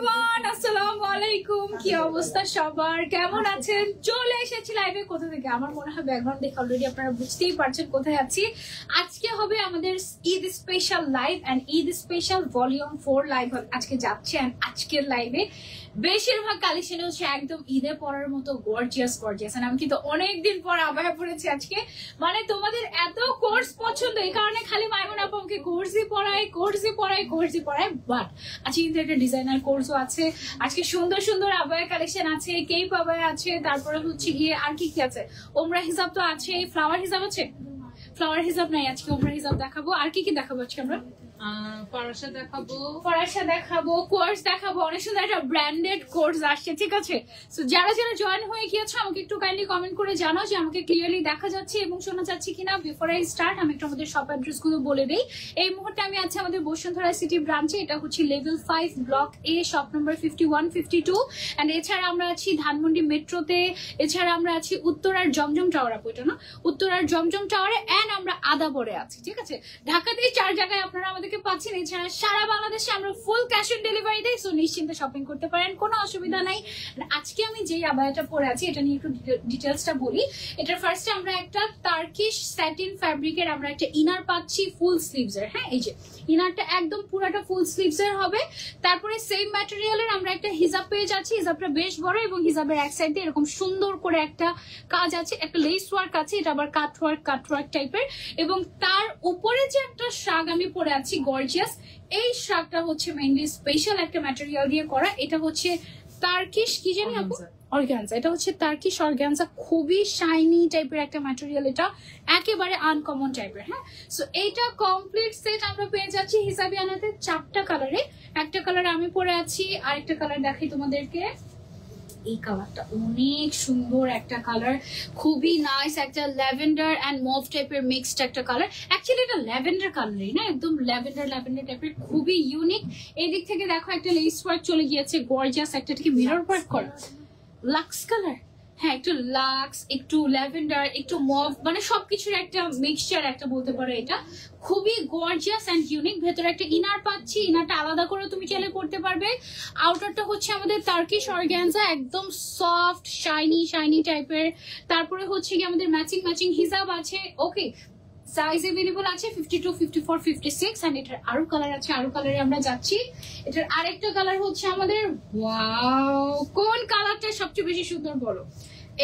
Everyone, আসসালামু আলাইকুম। কি অবস্থা সবার, কেমন আছেন? চলে এসেছি লাইভে। কোথা থেকে? আমার মনে হয় ব্যাকগ্রাউন্ড দেখে অলরেডি আপনারা বুঝতেই পারছেন কোথায় আছি। আজকে হবে আমাদের Eid special live and Eid special volume 4 live আজকে যাচ্ছে। এন্ড আজকের লাইভে বেশিরভাগ কালেকশন হচ্ছে একদম ঈদে পরার মতো গর্জিয়াস গর্জিয়াস। আমি কিন্তু অনেকদিন পর আবায়া পড়েছি আজকে। মানে তোমাদের এত কোর্স পছন্দ, এই কারণে খালি মাইমুন আপু আমাকে কোর্সই পড়ায় বাট আজকে কিন্তু একটা ডিজাইনার কোর্সও আছে। আজকে সুন্দর সুন্দর আবায়া কালেকশন আছে, কেপ আবায়া আছে, তারপরে হচ্ছে গিয়ে আর কি কি আছে, ওমরা হিজাব তো আছে, ফ্লাওয়ার হিজাব আছে। ফ্লাওয়ার হিজাব নাই আজকে, ওমরা হিজাব দেখাবো। আর কি কি দেখাবো আজকে? আমরা ফরাসা দেখাবো, কোর্স দেখাবো। অনেক সুন্দর একটা ব্র্যান্ডেড কোর্স আসছে, ঠিক আছে? সো যারা যারা জয়েন হয়ে গিয়েছো আমাকে একটু কাইন্ডলি কমেন্ট করে জানাও যে আমাকে ক্লিয়ারলি দেখা যাচ্ছে এবং শোনা যাচ্ছে কিনা। বিফোর আই স্টার্ট আমি একটু আমাদের শপ অ্যাড্রেস গুলো বলে দিই। এই মুহূর্তে আমি আছি আমাদের বসুন্ধরা সিটি ব্রাঞ্চে। এটা হচ্ছে level 5 block A, shop number 51, 52। And এছাড়া আমরা আছি ধানমন্ডি মেট্রোতে, এছাড়া আমরা আছি উত্তরার জমজম টাওয়ার, আপু এটা না, উত্তরার জমজম টাওয়ারে, এন্ড আমরা আদাবরে আছি, ঠিক আছে? ঢাকাতেই 4 জায়গায় আপনারা আমাদেরকে পাচ্ছেন। এছাড়া সারা বাংলাদেশে আমরা ফুল ক্যাশ অন ডেলিভারি দেই, সো নিশ্চিন্তে শপিং করতে পারেন, কোনো অসুবিধা নাই। আজকে আমি যেই আবায়াটা পরে আছি এটা নিয়ে একটু ডিটেলসটা বলি। এটার ফার্স্টে আমরা একটা টার্কিশ স্যাটিন ফ্যাব্রিকের আমরা একটা ইনার পাচ্ছি ফুল স্লিভস এর। হ্যাঁ, এই যে ইনারটা একদম পুরাটা ফুল স্লিভস এর হবে। তারপরে সেম ম্যাটেরিয়ালের আমরা একটা হিজাব পেয়ে যাচ্ছি। হিজাবটা বেশ বড় এবং হিজাবের এক সাইডে এরকম সুন্দর করে একটা কাজ আছে, একটা লেস ওয়ার্ক আছে, এটা আবার কাট ওয়ার্ক টাইপের। এবং তার উপরে যে একটা শাগ আমি পরে আছি গর্জিয়াস, এই শাগটা হচ্ছে মেইনলি স্পেশাল একটা ম্যাটেরিয়াল দিয়ে করা। এটা হচ্ছে টার্কিশ কি জানি আপু, অর্গানজা। এটা হচ্ছে টার্কিশ অর্গানজা, খুবই শাইনি টাইপের একটা ম্যাটেরিয়াল, এটা একেবারে আনকমন টাইপের। হ্যাঁ, সো এইটা কমপ্লিট সেট আমরা পেয়ে যাচ্ছি হিসাবি আনাতে 4টা কালারে। একটা কালার আমি পরে আছি, আরেকটা কালার দেখাই তোমাদেরকে। এই কালারটা অনেক সুন্দর একটা কালার, খুবই নাইস, একটা ল্যাভেন্ডার এন্ড মভ টাইপের মিক্সড একটা কালার। অ্যাকচুয়ালি এটা ল্যাভেন্ডার কালারই না, একদম ল্যাভেন্ডার টাইপের, খুবই ইউনিক। এই দিক থেকে দেখো একটা লেস ওয়ার্ক চলে গিয়েছে গর্জিয়াস, একটা থেকে মিরর ওয়ার্ক করা লাক্স কালার। হ্যাঁ, একটু লাক্স, একটু ল্যাভেন্ডার, একটু মভ, মানে সবকিছুর একটা মিক্সচার একটা বলতে পারো। এটা খুবই গর্জিয়াস এন্ড ইউনিক। ভেতরে একটা ইনার পাচ্ছি, ইনারটা আলাদা করে তুমি চাইলে করতে পারবে। আউটারটা হচ্ছে আমাদের টার্কিশ অর্গানজা, একদম সফট শাইনি টাইপের। তারপরে হচ্ছে কি আমাদের ম্যাচিং হিজাব আছে। ওকে, সাইজ अवेलेबल আছে 52, 54, 56 এন্ড এটার আরো কালার আছে, আরো কালারে আমরা যাচ্ছি। এটার আরেকটা কালার হচ্ছে আমাদের, ওয়াও, কোন কালারটা সবচেয়ে বেশি সুন্দর বলো?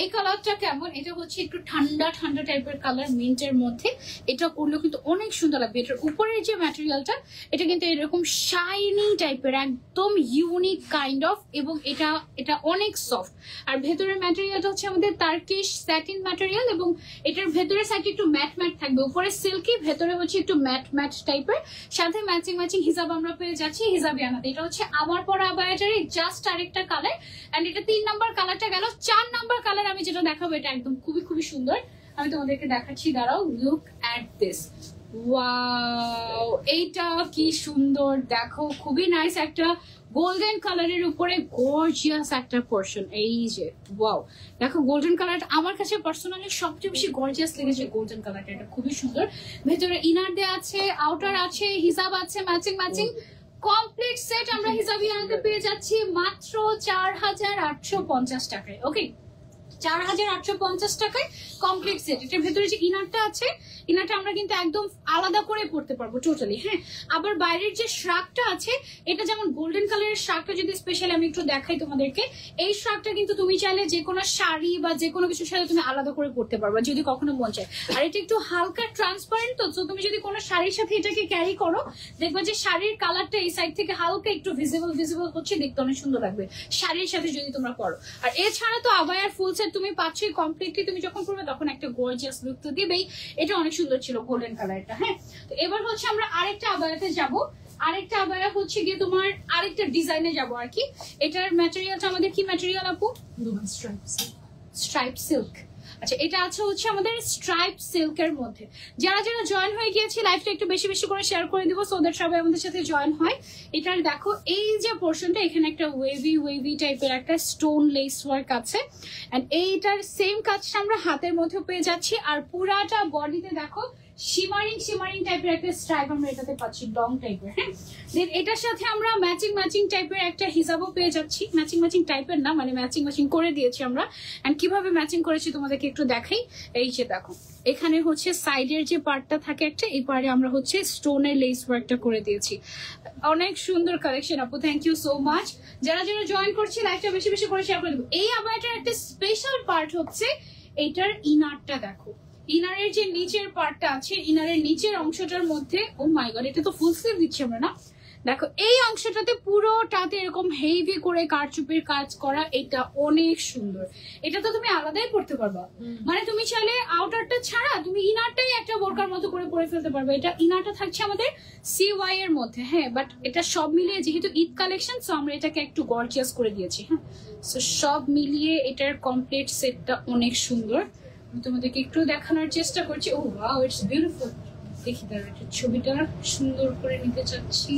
এই কালারটা কেমন? এটা হচ্ছে একটু ঠান্ডা টাইপের কালার, মিন্টের মধ্যে। এটা পরলেও কিন্তু অনেক সুন্দর লাগবে। এটার উপরের যে ম্যাটেরিয়ালটা এটা কিন্তু এরকম শাইনি টাইপের, একদম ইউনিক কাইন্ড অফ, এবং এটা অনেক সফট। আর ভেতরের ম্যাটেরিয়ালটা হচ্ছে আমাদের টার্কিশ স্যাটিন ম্যাটেরিয়াল, এবং এটার ভেতরের সাইডে একটু ম্যাট থাকবে, উপরে সিল্কি, ভেতরে হচ্ছে একটু ম্যাট টাইপের। সাথে ম্যাচিং হিজাব আমরা পেয়ে যাচ্ছি হিজাবি আনাতে। এটা হচ্ছে আমার পরা আবায়াটারই জাস্ট আরেকটা কালার, এন্ড এটা 3 নাম্বার কালারটা গেল। 4 নাম্বার কালার আমি যেটা দেখাবো এটা একদম খুবই সুন্দর, আমি তোমাদেরকে দেখাচ্ছি, দাঁড়াও। লুক অ্যাট দিস, ওয়াও, এইটা কি সুন্দর দেখো, খুবই নাইস একটা গোল্ডেন কালারের উপরে গর্জিয়াস একটা পোর্শন। এই যে ওয়াও, দেখো গোল্ডেন কালারটা আমার কাছে পার্সোনালি সবচেয়ে বেশি গর্জিয়াস লেগেছে। গোল্ডেন কালারটা এটা খুবই সুন্দর। ভেতরে ইনার দেয়া আছে, আউটার আছে, হিজাব আছে, ম্যাচিং কমপ্লিট সেট আমরা হিজাবি আনাতে পেয়ে যাচ্ছি মাত্র 4850 টাকায়। ওকে, 4850 টাকায় কমপ্লিট সেট। এটার ভেতরে যে ইনারটা আছে, ইনারটা আমরা কিন্তু একদম আলাদা করে পড়তে পারবো টোটালি। হ্যাঁ, আবার বাইরের যে শ্রাগটা আছে, এটা যেমন গোল্ডেন কালারের শ্রাগটা যদি স্পেশালি আমি একটু দেখাই তোমাদেরকে, এই শ্রাগটা কিন্তু তুমি চাইলে যে কোনো শাড়ি বা যে কোনো কিছুর সাথে তুমি আলাদা করে পড়তে পারবা যদি কখনো মন চায়। আর এটা একটু হালকা ট্রান্সপারেন্ট, তো তুমি যদি কোনো শাড়ির সাথে এটাকে ক্যারি করো, দেখবা যে শাড়ির কালারটা এই সাইড থেকে হালকা একটু ভিজিবল হচ্ছে, দেখতে অনেক সুন্দর লাগবে শাড়ির সাথে যদি তোমরা পরো। আর এছাড়া তো আবায়ার ফুল সেট তুমি পাচ্ছই কমপ্লিটলি, তুমি যখন পরবে তখন একটা গর্জিয়াস লুক তো দিবেই। এটা অনেক সুন্দর ছিল গোল্ডেন কালারটা। হ্যাঁ, তো এবার হচ্ছে আমরা আরেকটা আবায়াতে যাব। আরেকটা আবায়া হচ্ছে গিয়ে তোমার আরেকটা ডিজাইনে যাব আর কি। এটার ম্যাটেরিয়ালটা আমাদের কি ম্যাটেরিয়াল আপু? Stripe silk. আচ্ছা, এটা আছে হচ্ছে আমাদের স্ট্রাইপ সিল্কের মধ্যে। যারা জয়েন হয়ে গিয়েছে লাইভটা একটু বেশি করে শেয়ার করে দিব, সো দ্যাট সবাই আমাদের সাথে জয়েন হয়। এটার দেখো এই যে পোর্শনটা, এখানে একটা ওয়েভি টাইপের একটা স্টোন লেস ওয়ার্ক আছে, এন্ড এইটার সেম কাজটা আমরা হাতের মধ্যে পেয়ে যাচ্ছি। আর পুরাটা বডিতে দেখো শিমারিং টাইপের একটা স্ট্রাইপ আমরা এটাতে পাচ্ছি, লং টাইপের। হ্যাঁ, দেন এটার সাথে আমরা ম্যাচিং টাইপের একটা হিজাবও পেয়ে যাচ্ছি। ম্যাচিং টাইপের না, মানে ম্যাচিং করে দিয়েছি আমরা। এন্ড কিভাবে ম্যাচিং করেছি তোমাদেরকে একটু দেখাই। এই যে দেখো, এখানে হচ্ছে সাইডের যে পার্টটা থাকে একটা, এই পার্টে আমরা হচ্ছে স্টোনের লেস ওয়ার্কটা করে দিয়েছি। অনেক সুন্দর কালেকশন আপু, থ্যাংক ইউ সো মাচ। যারা জয়েন করছি লাইভটা বেশি করে শেয়ার করে দেবো। এই আবায়াটার একটা স্পেশাল পার্ট হচ্ছে এইটার ইনারটা। দেখো ইনারের যে নিচের পার্টটা আছে, ইনারের নিচের অংশটার মধ্যে, ও মাই গড, এটা তো ফুল স্লিভ দিচ্ছি আমরা না। দেখো এই অংশটাতে পুরোটাতে এরকম হেভি করে কারচুপির কাজ করা, এটা অনেক সুন্দর। এটা তো তুমি আলাদাই পড়তে পারবা, মানে তুমি চাইলে আউটারটা ছাড়া তুমি ইনারটাই একটা বোরকার মতো করে পরে ফেলতে পারবে। এটা ইনারটা থাকছে আমাদের CY এর মধ্যে। হ্যাঁ, বাট এটা সব মিলিয়ে যেহেতু ঈদ কালেকশন, সো আমরা এটাকে একটু গর্জিয়াস করে দিয়েছি। হ্যাঁ, সো সব মিলিয়ে এটার কমপ্লিট সেটটা অনেক সুন্দর। আমি তোমাদেরকে একটু দেখানোর চেষ্টা করছি। ও ওয়াও, ইটস বিউটিফুল। দেখি দাঁড়া, ছবিটা সুন্দর করে নিতে চাচ্ছি।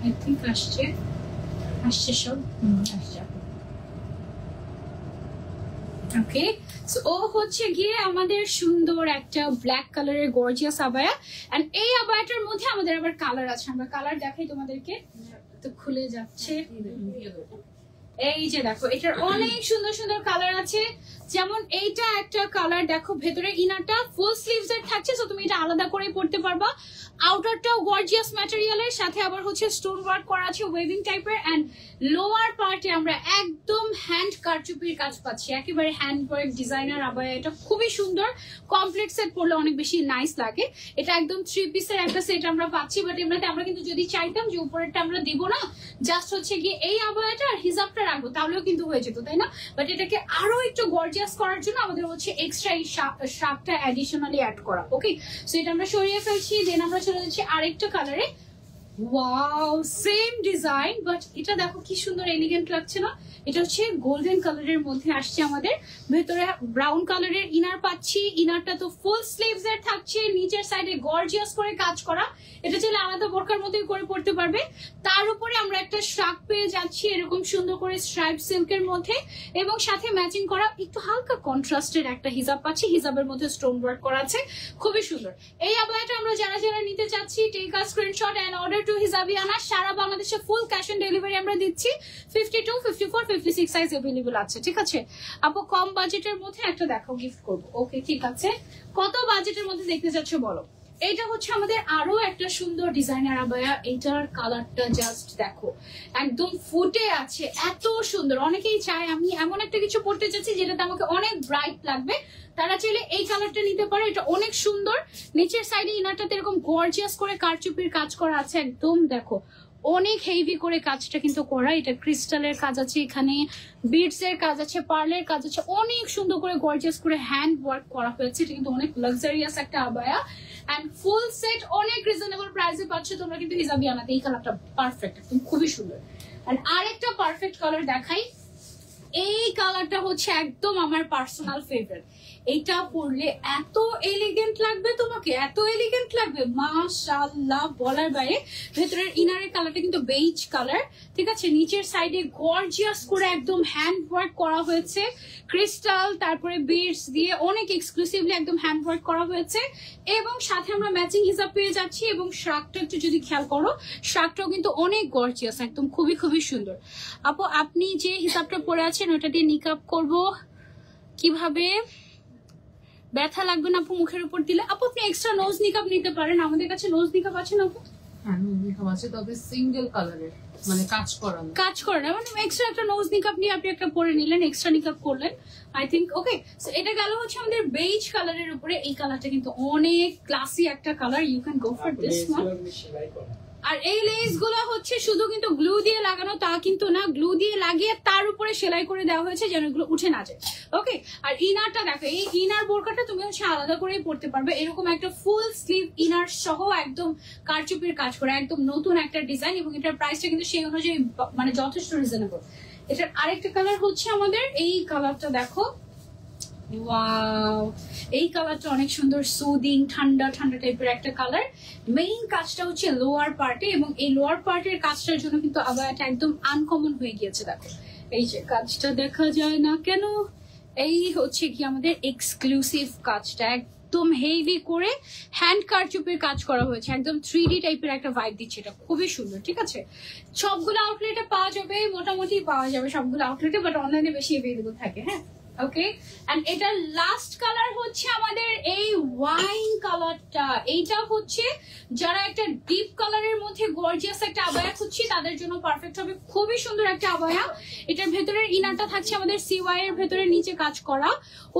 আই থিঙ্ক আসছে সব আসছে। ওকে, সো ও হচ্ছে গিয়ে আমাদের সুন্দর একটা ব্ল্যাক কালারের গর্জিয়াস আবায়া। এন্ড এই আবায়াটার মধ্যে আমাদের আবার কালার আছে, আমরা কালার দেখাই তোমাদেরকে। তো খুলে যাচ্ছে, এই যে দেখো এটার অনেক সুন্দর কালার আছে। যেমন এইটা একটা কালার, দেখো ভেতরে ইনারটা ফুল স্লিভস এর থাকছে, সো তুমি এটা আলাদা করে পড়তে পারবা। আউটারটাও গর্জিয়াস ম্যাটেরিয়ালের সাথে আবার হচ্ছে স্টোন ওয়ার্ক করা আছে, ওয়েভিং টাইপের। এন্ড লোয়ার পার্টে আমরা একদম হ্যান্ড কারচুপির কাজ পাচ্ছি, একেবারে হ্যান্ড ওয়ার্ক ডিজাইনার আবায়া। এটা খুবই সুন্দর, কমপ্লিট সেট পড়লে অনেক বেশি নাইস লাগে। এটা একদম 3 পিসের একটা সেট আমরা পাচ্ছি। বাট এমনিতে আমরা কিন্তু যদি চাইতাম যে উপরেরটা আমরা দিব না, জাস্ট হচ্ছে গিয়ে এই আবায়াটা আর হিজাবটা রাখবো, তাহলেও কিন্তু হয়ে যেত, তাই না? বাট এটাকে আরো একটু গর্জিয়াস করার জন্য আমাদের হচ্ছে এক্সট্রা এই শার্টটা অ্যাডিশনালি অ্যাড করা। ওকে, সো এটা আমরা সরিয়ে ফেলছি। দেন আমরা চলে যাচ্ছি আরেকটা কালারে। ওয়াও, সেম ডিজাইন, বাট এটা দেখো কি সুন্দর এলিগেন্ট লাগছে না? এটা হচ্ছে গোল্ডেন কালারের মধ্যে আসছে আমাদের। ভেতরে ব্রাউন কালারের ইনার পাচ্ছি। ইনারটা তো ফুল স্লিভস এর থাকছে, নিচের সাইডে গর্জিয়াস করে কাজ করা। এটা চাইলে আলাদা বোরকার মতোই করে পড়তে পারবে। তার উপরে আমরা একটা শাক পেয়ে যাচ্ছি এরকম সুন্দর করে স্ট্রাইপ সিল্কের মধ্যে, এবং সাথে ম্যাচিং করা একটু হালকা কন্ট্রাস্টের একটা হিজাব পাচ্ছি। হিজাবের মধ্যে স্টোন ওয়ার্ক করা আছে, খুবই সুন্দর। এই আবায়াটা আমরা যারা নিতে চাচ্ছি, take a screenshot and order to Hijabiana. সারা বাংলাদেশে ফুল ক্যাশ অন ডেলিভারি আমরা দিচ্ছি। 52, 54, 56 সাইজ अवेलेबल আছে, ঠিক আছে আপু? কম বাজেটের মধ্যে একটা দেখো, গিফট করব। ওকে, ঠিক আছে। কত বাজেটের মধ্যে দেখতে চাচ্ছ বলো? এইটা হচ্ছে আমাদের আরো একটা সুন্দর ডিজাইনার আবায়া। এইটার কালারটা জাস্ট দেখো, একদম ফুটে আছে, এত সুন্দর। অনেকেই চায় আমি এমন একটা কিছু পড়তে চাচ্ছি যেটাতে আমাকে অনেক ব্রাইট লাগবে, তারা চাইলে এই কালারটা নিতে পারে। এটা অনেক সুন্দর। নিচের সাইডে ইনারটাতে এরকম গর্জিয়াস করে কারচুপির কাজ করা আছে, একদম দেখো অনেক হেভি করে কাজটা কিন্তু করা। এটা ক্রিস্টালের কাজ আছে, এখানে বিডস এর কাজ আছে, পার্লের কাজ আছে, অনেক সুন্দর করে গর্জিয়াস করে হ্যান্ড ওয়ার্ক করা হয়েছে। এটা কিন্তু অনেক লাক্সারিয়াস একটা আবায়া। এন্ড ফুল সেট অনেক রিজনেবল প্রাইসে পাচ্ছ তোমরা কিন্তু হিজাবিয়ানাতে। এই কালারটা পারফেক্ট, একদম খুবই সুন্দর। আর আরেকটা পারফেক্ট কালার দেখাই। এই কালারটা হচ্ছে একদম আমার পার্সোনাল ফেভারিট। এটা পরলে এত এলিগেন্ট লাগবে তোমাকে, এত এলিগেন্ট লাগবে, মাশাআল্লাহ, বলার বাইরে। ভেতরের ইনারের কালারটা কিন্তু বেইজ কালার, ঠিক আছে? নিচের সাইডে গর্জিয়াস করে একদম হ্যান্ড ওয়ার্ক করা হয়েছে, ক্রিস্টাল তারপরে বিডস দিয়ে অনেক এক্সক্লুসিভলি একদম হ্যান্ড ওয়ার্ক করা হয়েছে। এবং সাথে আমরা ম্যাচিং হিসাব পেয়ে যাচ্ছি। এবং শার্টটা একটু যদি খেয়াল করো, শার্টটাও কিন্তু অনেক গর্জিয়াস, একদম খুবই সুন্দর। আপু আপনি যে হিসাবটা পরে আছেন ওটা দিয়ে নিকাব করব কিভাবে? ব্যথা লাগবে না আপু মুখের উপর দিলে? আপু আপনি এক্সট্রা নোজ নিকাব নিতে পারেন, আমাদের কাছে নোজ নিকাব আছে না আপু? হ্যাঁ, নোজ নিকাব আছে, তবে সিঙ্গেল কালারের, মানে কাজ করা না, মানে এক্সট্রা একটা নোজ নিকাব নিয়ে আপনি একটা পরে নিলেন, এক্সট্রা নিকাব করলেন, আই থিঙ্ক। ওকে, সো এটা গেল হচ্ছে আমাদের বেজ কালারের উপরে। এই কালারটা কিন্তু অনেক ক্লাসি একটা colour, you can go for this one. আর এই লেস গুলো হচ্ছে শুধু কিন্তু গ্লু দিয়ে লাগানো তা কিন্তু না, গ্লু দিয়ে লাগিয়ে তার উপরে সেলাই করে দেওয়া হয়েছে যেন এগুলো উঠে না যায়। ওকে, আর ইনারটা দেখো, এই ইনার বোরকাটা তুমি হচ্ছে আলাদা করেই পড়তে পারবে। এরকম একটা ফুল স্লিভ ইনার সহ একদম কারচুপির কাজ করে, একদম নতুন একটা ডিজাইন। এবং এটার প্রাইসটা কিন্তু সেই অনুযায়ী মানে যথেষ্ট রিজনেবল। এটার আরেকটা কালার হচ্ছে আমাদের এই কালারটা দেখো, ওয়াও, এই কালারটা অনেক সুন্দর, সুদিং, ঠান্ডা টাইপের একটা কালার। মেইন কাজটা হচ্ছে লোয়ার পার্টে, এবং এই লোয়ার পার্টের কাজটার জন্য কিন্তু আবায়াটা একদম আনকমন হয়ে গিয়েছে। দেখো এই যে কাজটা দেখা যায় না কেন, এই হচ্ছে কি আমাদের এক্সক্লুসিভ কাজটা, একদম একদম হেভি করে হ্যান্ড কারচুপের কাজ করা হয়েছে, একদম 3D টাইপের একটা ভাইব দিচ্ছে, এটা খুবই সুন্দর। ঠিক আছে, সবগুলো আউটলেটে পাওয়া যাবে, মোটামুটি পাওয়া যাবে সবগুলো আউটলেটে, বাট অনলাইনে বেশি অ্যাভেলেবল থাকে। হ্যাঁ, ওকে। এন্ড এটার লাস্ট কালার হচ্ছে আমাদের এই ওয়াইন কালারটা। এইটা হচ্ছে যারা একটা ডিপ কালারের মধ্যে গর্জিয়াস একটা আবায়া খুঁজছি তাদের জন্য পারফেক্ট হবে, খুবই সুন্দর একটা আবায়া। এটার ভেতরের ইনারটা থাকছে আমাদের সিওয়াই এর ভেতরে নিচে কাজ করা,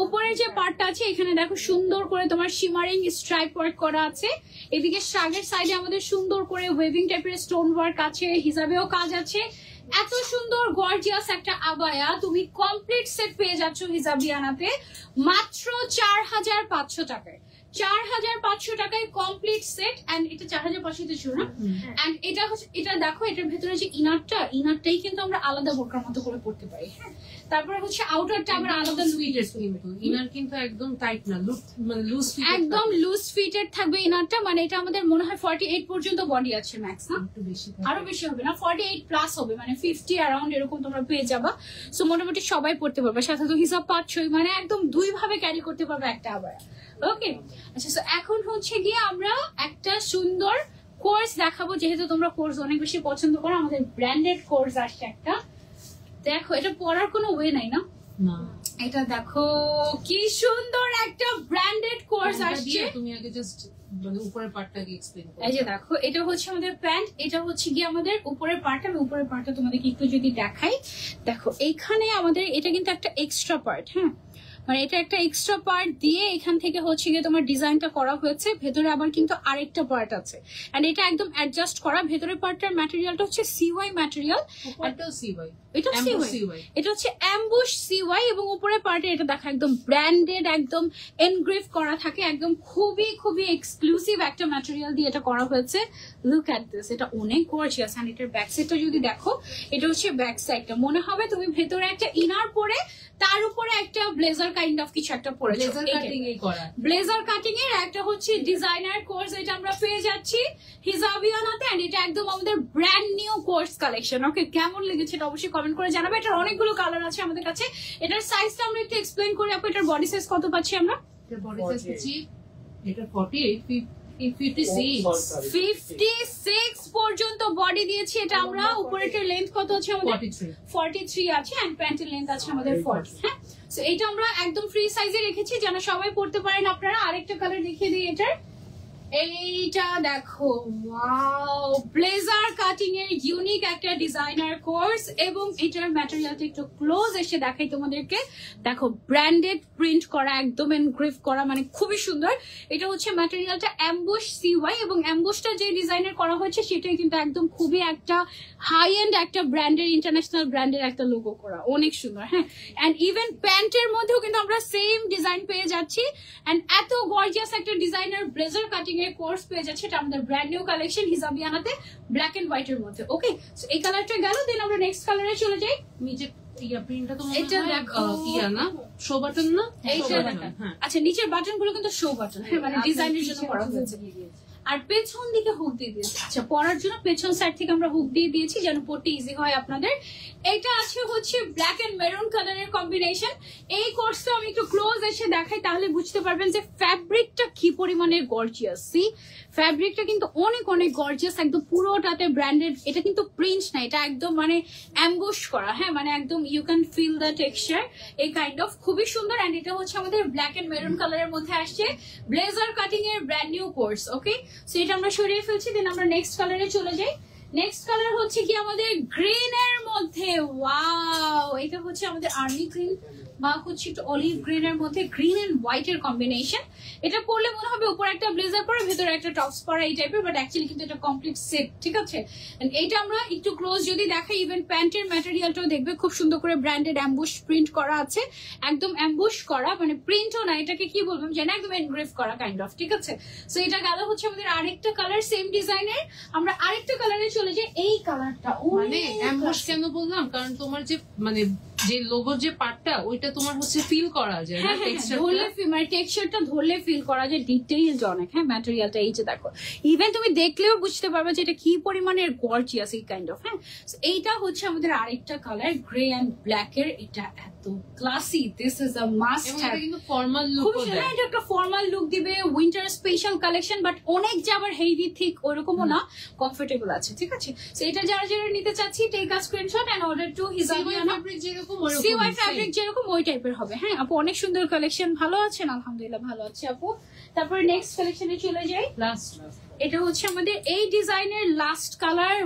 উপরের যে পার্টটা আছে এখানে দেখো সুন্দর করে তোমার শিমারিং স্ট্রাইপ ওয়ার্ক করা আছে, এদিকে শাগের সাইডে আমাদের সুন্দর করে ওয়েভিং টাইপের স্টোন ওয়ার্ক আছে, হিসাবেও কাজ আছে। এত সুন্দর গর্জিয়াস একটা আবায়া তুমি কমপ্লিট সেট পেয়ে যাচ্ছ হিজাবিয়ানাতে মাত্র 4500 টাকায়। 4500 টাকায় কমপ্লিট সেট। এন্ড এটা 4500 ছিল না। এন্ড এটা হচ্ছে, এটা দেখো এটার ভেতরে যে ইনারটাই কিন্তু আমরা আলাদা বোরকার মতো করে পড়তে পারি। হ্যাঁ, তারপরে হচ্ছে আউটারটা আমরা আলাদা সুইটেড, কিন্তু ইনার কিন্তু একদম টাইট না, মানে লুজ ফিট, একদম লুজ ফিটেড থাকবে ইনারটা। মানে এটা আমাদের মনে হয় 48 পর্যন্ত বডি আছে ম্যাক্স, না একটু বেশি, আরো বেশি হবে না, 48 প্লাস হবে, মানে 50 অ্যারাউন্ড এরকম তোমরা পেয়ে যাবা। সো মোটামুটি সবাই পড়তে পারবে, সাথে তো হিসাব পাচ্ছই, মানে একদম দুই ভাবে ক্যারি করতে পারবে একটা আবায়া। ওকে, আচ্ছা। সো এখন হচ্ছে গিয়ে আমরা একটা সুন্দর কোর্স দেখাবো, যেহেতু তোমরা কোর্স অনেক বেশি পছন্দ করো। আমাদের ব্র্যান্ডেড কোর্স আসছে একটা, দেখো এটা পরার কোনো ওয়ে নাই না, এটা দেখো কি সুন্দর একটা ব্র্যান্ডেড কোর্স আসছে। তুমি আগে জাস্ট মানে উপরের পার্টটাকে এক্সপ্লেইন করো। এই যে দেখো এটা হচ্ছে আমাদের প্যান্ট, এটা হচ্ছে গিয়ে আমাদের উপরের পার্ট। আমি উপরের পার্টটা তোমাদেরকে একটু যদি দেখাই, দেখো এইখানে আমাদের এটা কিন্তু একটা এক্সট্রা পার্ট। হ্যাঁ, মানে এটা একটা এক্সট্রা পার্ট দিয়ে এখান থেকে হচ্ছে গিয়ে তোমার ডিজাইনটা করা হয়েছে, ভেতরে আবার কিন্তু আরেকটা পার্ট আছে। এন্ড এটা একদম অ্যাডজাস্ট করা, ভেতরের পার্টটার ম্যাটেরিয়ালটা হচ্ছে সিওয়াই ম্যাটেরিয়াল, এটাও সিওয়াই, এটা সিওয়াই, এটা হচ্ছে অ্যাম্বুশ সিওয়াই। এবং উপরের পার্টে এটা দেখো একদম ব্র্যান্ডেড, একদম এনগ্রেভ করা থাকে, একদম খুবই খুবই এক্সক্লুসিভ একটা ম্যাটেরিয়াল দিয়ে এটা করা হয়েছে। লুক এট দিস, এটা অনেক গর্জিয়াস। এন্ড এটার ব্যাক সাইডটা যদি দেখো, এটা হচ্ছে ব্যাক সাইডটা, মনে হবে তুমি ভেতরে একটা ইনার পরে তার উপরে একটা ব্লেজার কাইন্ড অফ কিছু একটা পরে, ব্লেজার কাটিং এর একটা হচ্ছে ডিজাইনার কোর্স, এটা আমরা পেয়ে যাচ্ছি হিজাবিয়ানাতে। এন্ড এটা একদম আমাদের ব্র্যান্ড নিউ কোর্স কালেকশন। ওকে, কেমন লেগেছে এটা অবশ্যই কমেন্ট করে জানাবে। এটার অনেকগুলো কালার আছে আমাদের কাছে। এটার সাইজটা আমরা একটু এক্সপ্লেইন করি আপু, এটার বডি সাইজ কত পাচ্ছি আমরা? এটা বডি সাইজ পাচ্ছি, এটা 48, 56 পর্যন্ত বডি দিয়েছি এটা আমরা। উপরের লেন্থ কত আছে আমাদের? 43 আছে। এন্ড প্যান্টের লেন্থ আছে আমাদের 40। হ্যাঁ, সো এটা আমরা একদম ফ্রি সাইজে রেখেছি যেন সবাই পড়তে পারেন আপনারা। আরেকটা কালার দেখিয়ে দিই এটার, এইটা দেখো, ওয়াও, ব্লেজার কাটিং এর ইউনিক একটা ডিজাইনার কোর্স। এবং এটার ম্যাটেরিয়ালটা একটু ক্লোজ এসে দেখাই তোমাদেরকে, দেখো ব্র্যান্ডেড প্রিন্ট করা, একদম এনগ্রেভ করা, মানে খুবই সুন্দর। এটা হচ্ছে ম্যাটেরিয়ালটা অ্যাম্বুশ সিওয়াই, এবং অ্যাম্বুশটা যে ডিজাইনের করা হয়েছে সেটাই কিন্তু একদম খুবই একটা হাই এন্ড একটা ব্র্যান্ডের, ইন্টারন্যাশনাল ব্র্যান্ডের একটা লোগো করা, অনেক সুন্দর। হ্যাঁ, এন্ড ইভেন প্যান্টের মধ্যেও কিন্তু আমরা সেম ডিজাইন পেয়ে যাচ্ছি। এন্ড এত গর্জিয়াস একটা ডিজাইনার ব্লেজার কাটিং এর কোর্স পেয়ে যাচ্ছে, এটা আমাদের ব্র্যান্ড নিউ কালেকশন হিজাবিয়ানাতে, ব্ল্যাক এন্ড হোয়াইট এর মধ্যে। ওকে, সো এই কালারটা গেল, দেন আমরা নেক্সট কালারে চলে যাই। নিচে প্রিন্টটা তো এটা দেখো ইয়া না, শো বাটন না, এইটা আচ্ছা, নিচের বাটন গুলো কিন্তু শো বাটন, হ্যাঁ, মানে ডিজাইনের জন্য করা হয়েছে। আর পেছন দিকে হুক দিয়ে দিয়েছি, আচ্ছা পরার জন্য পেছন সাইড থেকে আমরা হুক দিয়ে দিয়েছি যেন পড়তে ইজি হয় আপনাদের। এটা আছে হচ্ছে ব্ল্যাক এন্ড মেরুন কালারের কম্বিনেশন। এই কোর্সটা আমি একটু ক্লোজ এসে দেখাই, তাহলে বুঝতে পারবেন যে ফ্যাব্রিকটা কি পরিমাণে গর্জিয়াস। সি, ফ্যাব্রিকটা কিন্তু অনেক অনেক গর্জিয়াস, একদম পুরোটাতে ব্র্যান্ডেড। এটা কিন্তু প্রিন্ট না, এটা একদম মানে অ্যাম্বুশ করা। হ্যাঁ, মানে একদম you can feel the texture, এই কাইন্ড অফ, খুবই সুন্দর। এন্ড এটা হচ্ছে আমাদের ব্ল্যাক এন্ড মেরুন কালারের মধ্যে আসছে, ব্লেজার কাটিং এর ব্র্যান্ড নিউ কোর্স। ওকে, সো এটা আমরা সরিয়ে ফেলছি, দেন আমরা নেক্সট কালারে চলে যাই। নেক্সট কালার হচ্ছে কি আমাদের গ্রিন এর মধ্যে, ওয়াও, এটা হচ্ছে আমাদের আর্মি গ্রিন বা হচ্ছে একটু অলিভ গ্রিন এর মধ্যে গ্রিন এন্ড হোয়াইট এর কম্বিনেশন। এটা পরলে মনে হবে উপরে একটা ব্লেজার পরে ভেতরে একটা টপস পরা, এই টাইপের, বাট অ্যাকচুয়ালি কিন্তু এটা কমপ্লিট সেট। ঠিক আছে, এইটা আমরা একটু ক্লোজ যদি দেখাই, ইভেন প্যান্টের ম্যাটেরিয়ালটাও দেখবে খুব সুন্দর করে ব্র্যান্ডেড অ্যাম্বুশ প্রিন্ট করা আছে, একদম অ্যাম্বুশ করা, মানে প্রিন্টও না, এটাকে কি বলবো যেন একদম এনগ্রেভ করা কাইন্ড অফ। ঠিক আছে, সো এটা গেল হচ্ছে আমাদের আরেকটা কালার সেম ডিজাইনের। আমরা আরেকটা কালারে চলে যাই, এই কালারটা মানে অ্যাম্বুশ কেন বললাম, কারণ তোমার যে মানে যে লোগোর যে পার্টটা ওইটা তোমার হচ্ছে ফিল করা যায় না, ধরলে মানে টেক্সচারটা ধরলে ফিল করা যায়, ডিটেইলস অনেক। হ্যাঁ, ম্যাটেরিয়ালটা এই যে দেখো, ইভেন তুমি দেখলেও বুঝতে পারবে যে এটা কি পরিমাণের গর্জিয়াস এই কাইন্ড অফ। হ্যাঁ, এইটা হচ্ছে আমাদের আরেকটা কালার গ্রে এন্ড ব্ল্যাক এর। এটা এত classy, this is a must have. এটা কিন্তু ফর্মাল লুক দেয়, এটা একটা ফর্মাল লুক দিবে, উইন্টার স্পেশাল কালেকশন, বাট অনেক যে আবার হেভি থিক ওরকমও না, কমফোর্টেবল আছে। ঠিক আছে, সো এটা যারা যারা নিতে চাচ্ছি, take a screenshot and order to Hijabiana. C Y fabric যেরকম ওই টাইপের হবে। হ্যাঁ আপু, অনেক সুন্দর কালেকশন। ভালো আছেন? আলহামদুলিল্লাহ ভালো আছে আপু। তারপরে নেক্সট কালেকশনে চলে যাই। লাস্ট এটা হচ্ছে আমাদের এই ডিজাইনের লাস্ট কালার।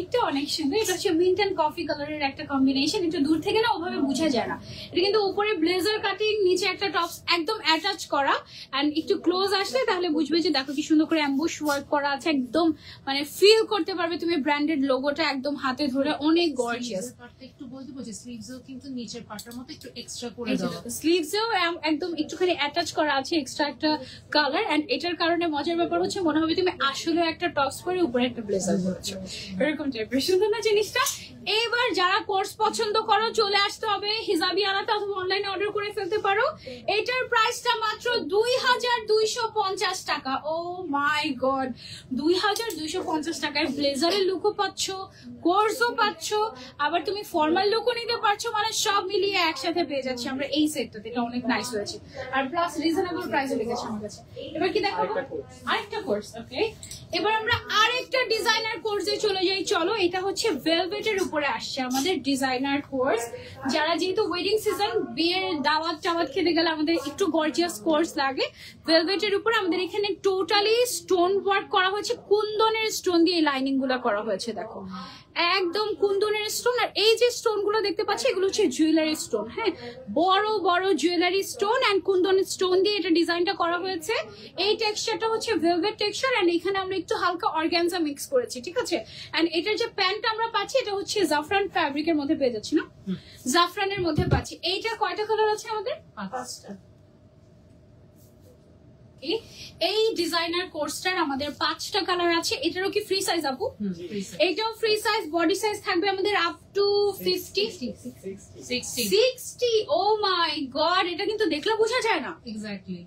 এটা অনেক সুন্দর। এটা হচ্ছে মিন্ট এন্ড কফি কালারের একটা কম্বিনেশন। এটা দূর থেকে না ওভাবে বোঝা যায় না। এটা কিন্তু উপরে ব্লেজার কাটিং, নিচে একটা টপস একদম অ্যাটাচ করা। এন্ড একটু ক্লোজ আসলে তাহলে বুঝবে যে দেখো কি সুন্দর করে অ্যাম্বুশ ওয়ার্ক করা আছে। একদম মানে ফিল করতে পারবে তুমি ব্র্যান্ডেড লোগোটা একদম হাতে ধরে। অনেক গর্জিয়াস। একটু বলতে বলছি স্লিভসও কিন্তু নিচের পার্টটার মতো একটু এক্সট্রা করে দেওয়া, স্লিভসেও একদম একটুখানি অ্যাটাচ করা আছে এক্সট্রা একটা কালার। এন্ড এটার কারণে মজার ব্যাপার হচ্ছে মনে হবে তুমি আসলে একটা টপস পরে উপরে একটা ব্লেজার পরেছো, এরকম টাইপের। সুন্দর না জিনিসটা? এবার যারা কোর্স পছন্দ করো চলে আসতে হবে হিজাবিয়ানাতে, অথবা অনলাইনে অর্ডার করে ফেলতে পারো। এটার প্রাইসটা মাত্র 2250 টাকা। ও মাই গড, 2250 টাকায় ব্লেজারের লুকও পাচ্ছ, কোর্সও পাচ্ছ, আবার তুমি ফর্মাল লুকও নিতে পারছো। মানে সব মিলিয়ে একসাথে পেয়ে যাচ্ছি আমরা এই সেটটাতে। এটা অনেক নাইস হয়েছে, আর প্লাস রিজনেবল প্রাইসে লেগেছে আমার কাছে। এবার কি দেখাবো? আরেকটা কোর্স। ওকে, এবার আমরা আরেকটা ডিজাইনার কোর্সে চলে যাই। চলো, এটা হচ্ছে ভেলভেটের উপরে আসছে আমাদের ডিজাইনার কোর্স। যারা যেহেতু ওয়েডিং সিজন, বিয়ের দাওয়াত টাওয়াত খেতে গেলে আমাদের একটু গর্জিয়াস কোর্স লাগে, ভেলভেটের উপরে আমাদের এখানে টোটালি স্টোন ওয়ার্ক করা হয়েছে। কুন্দনের স্টোন দিয়ে লাইনিং গুলা করা হয়েছে। দেখো একদম কুন্দনের স্টোন। আর এই যে স্টোন গুলো দেখতে পাচ্ছি এগুলো হচ্ছে জুয়েলারি স্টোন। হ্যাঁ, বড় বড় জুয়েলারি স্টোন এন্ড কুন্দনের স্টোন দিয়ে এটা ডিজাইনটা করা হয়েছে। এই টেক্সচারটা হচ্ছে ভেলভেট টেক্সচার এন্ড এখানে আমরা একটু হালকা অর্গানজা মিক্স করেছি। ঠিক আছে, এন্ড এটার যে প্যান্টটা আমরা পাচ্ছি এটা হচ্ছে জাফরান ফ্যাব্রিকের মধ্যে পেয়ে যাচ্ছি না, জাফরানের মধ্যে পাচ্ছি। এইটা কয়টা কালার আছে আমাদের? 5টা। এই ডিজাইনার কোর্সটার আমাদের 5টা কালার আছে। এটারও কি ফ্রি সাইজ আপু? এটাও ফ্রি সাইজ। বডি সাইজ থাকবে আমাদের up to 60। Oh my god, এটা কিন্তু দেখলে বোঝা যায় না। এক্স্যাক্টলি,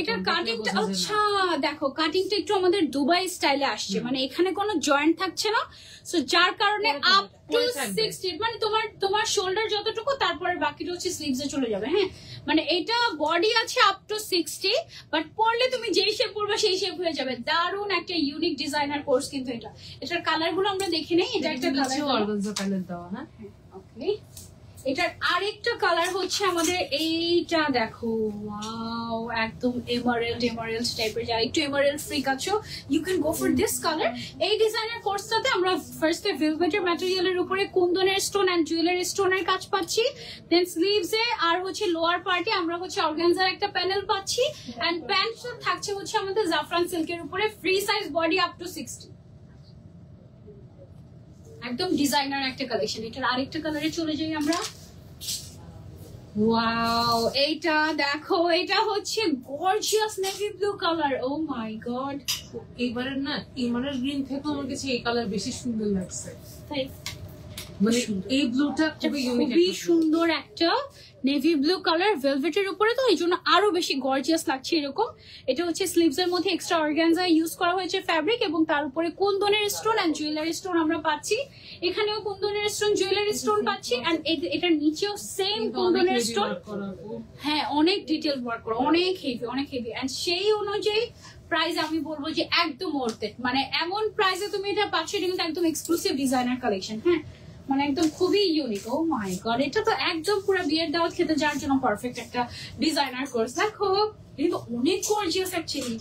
এটা কাটিংটা, আচ্ছা দেখো কাটিংটা একটু আমাদের দুবাই স্টাইলে আসছে। মানে এখানে কোনো জয়েন্ট থাকছে না, সো যার কারণে আপ টু 60, মানে তোমার শোল্ডার যতটুকু, তারপরে বাকিটা হচ্ছে স্লিভসে চলে যাবে। হ্যাঁ, মানে এটা বডি আছে আপ টু 60, বাট পরলে তুমি যেই শেপ পরবে সেই শেপ হয়ে যাবে। দারুন একটা ইউনিক ডিজাইনার কোর্স কিন্তু এটা। এটার কালার গুলো আমরা দেখে নেই। এটা একটা কালার দেওয়া। হ্যাঁ, ওকে, এটার আরেকটা কালার হচ্ছে আমাদের এইটা। দেখো ওয়াও, একদম এমারেল্ড টাইপের। যারা একটু এমারেল্ড ফ্রিক আছো, you can go for this colour. এই ডিজাইনার কোর্সটাতে আমরা ফার্স্টে ভেলভেটের ম্যাটেরিয়ালের উপরে কুন্দনের স্টোন এন্ড জুয়েলারি স্টোনের কাজ পাচ্ছি। দেন স্লিভসে আর হচ্ছে লোয়ার পার্টে আমরা হচ্ছে অর্গানজার একটা প্যানেল পাচ্ছি। এন্ড প্যান্ট থাকছে হচ্ছে আমাদের জাফরান সিল্কের উপরে। Free size, body up to 60। একদম ডিজাইনার একটা কালেকশন। এটার আরেকটা কালারে চলে যাই আমরা। ওয়াও, এইটা দেখো, এটা হচ্ছে gorgeous navy blue colour. O my god, এইবারের না ইমারের গ্রিন থেকে আমার কাছে এই কালার বেশি সুন্দর লাগছে। তাই মানে এই ব্লুটা খুবই সুন্দর একটা নেভি ব্লু কালার ভেলভেটের উপরে, তো এই জন্য আরো বেশি গর্জিয়াস লাগছে এরকম। এটা হচ্ছে স্লিভস এর মধ্যে এক্সট্রা অর্গানজা ইউজ করা হয়েছে ফ্যাব্রিক, এবং তার উপরে কুন্দনের স্টোন এন্ড জুয়েলারি স্টোন আমরা পাচ্ছি। এখানেও কুন্দনের স্টোন, জুয়েলারি স্টোন পাচ্ছি। এন্ড এটার নিচেও সেম কুন্দনের স্টোন। হ্যাঁ, অনেক ডিটেল ওয়ার্ক করা, অনেক হেভি। এন্ড সেই অনুযায়ী প্রাইস আমি বলবো যে একদম ওর্থ ইট। মানে এমন প্রাইসে তুমি এটা পাচ্ছ, এটা কিন্তু একদম এক্সক্লুসিভ ডিজাইনার কালেকশন। হ্যাঁ, মানে একদম খুবই ইউনিক। ও মাই গড, এটা তো একদম পুরো বিয়ের দাওয়াত খেতে যাওয়ার জন্য পারফেক্ট একটা ডিজাইনার কোর্স। দেখো এটা অনেক গর্জিয়াস অ্যাকচুয়ালি।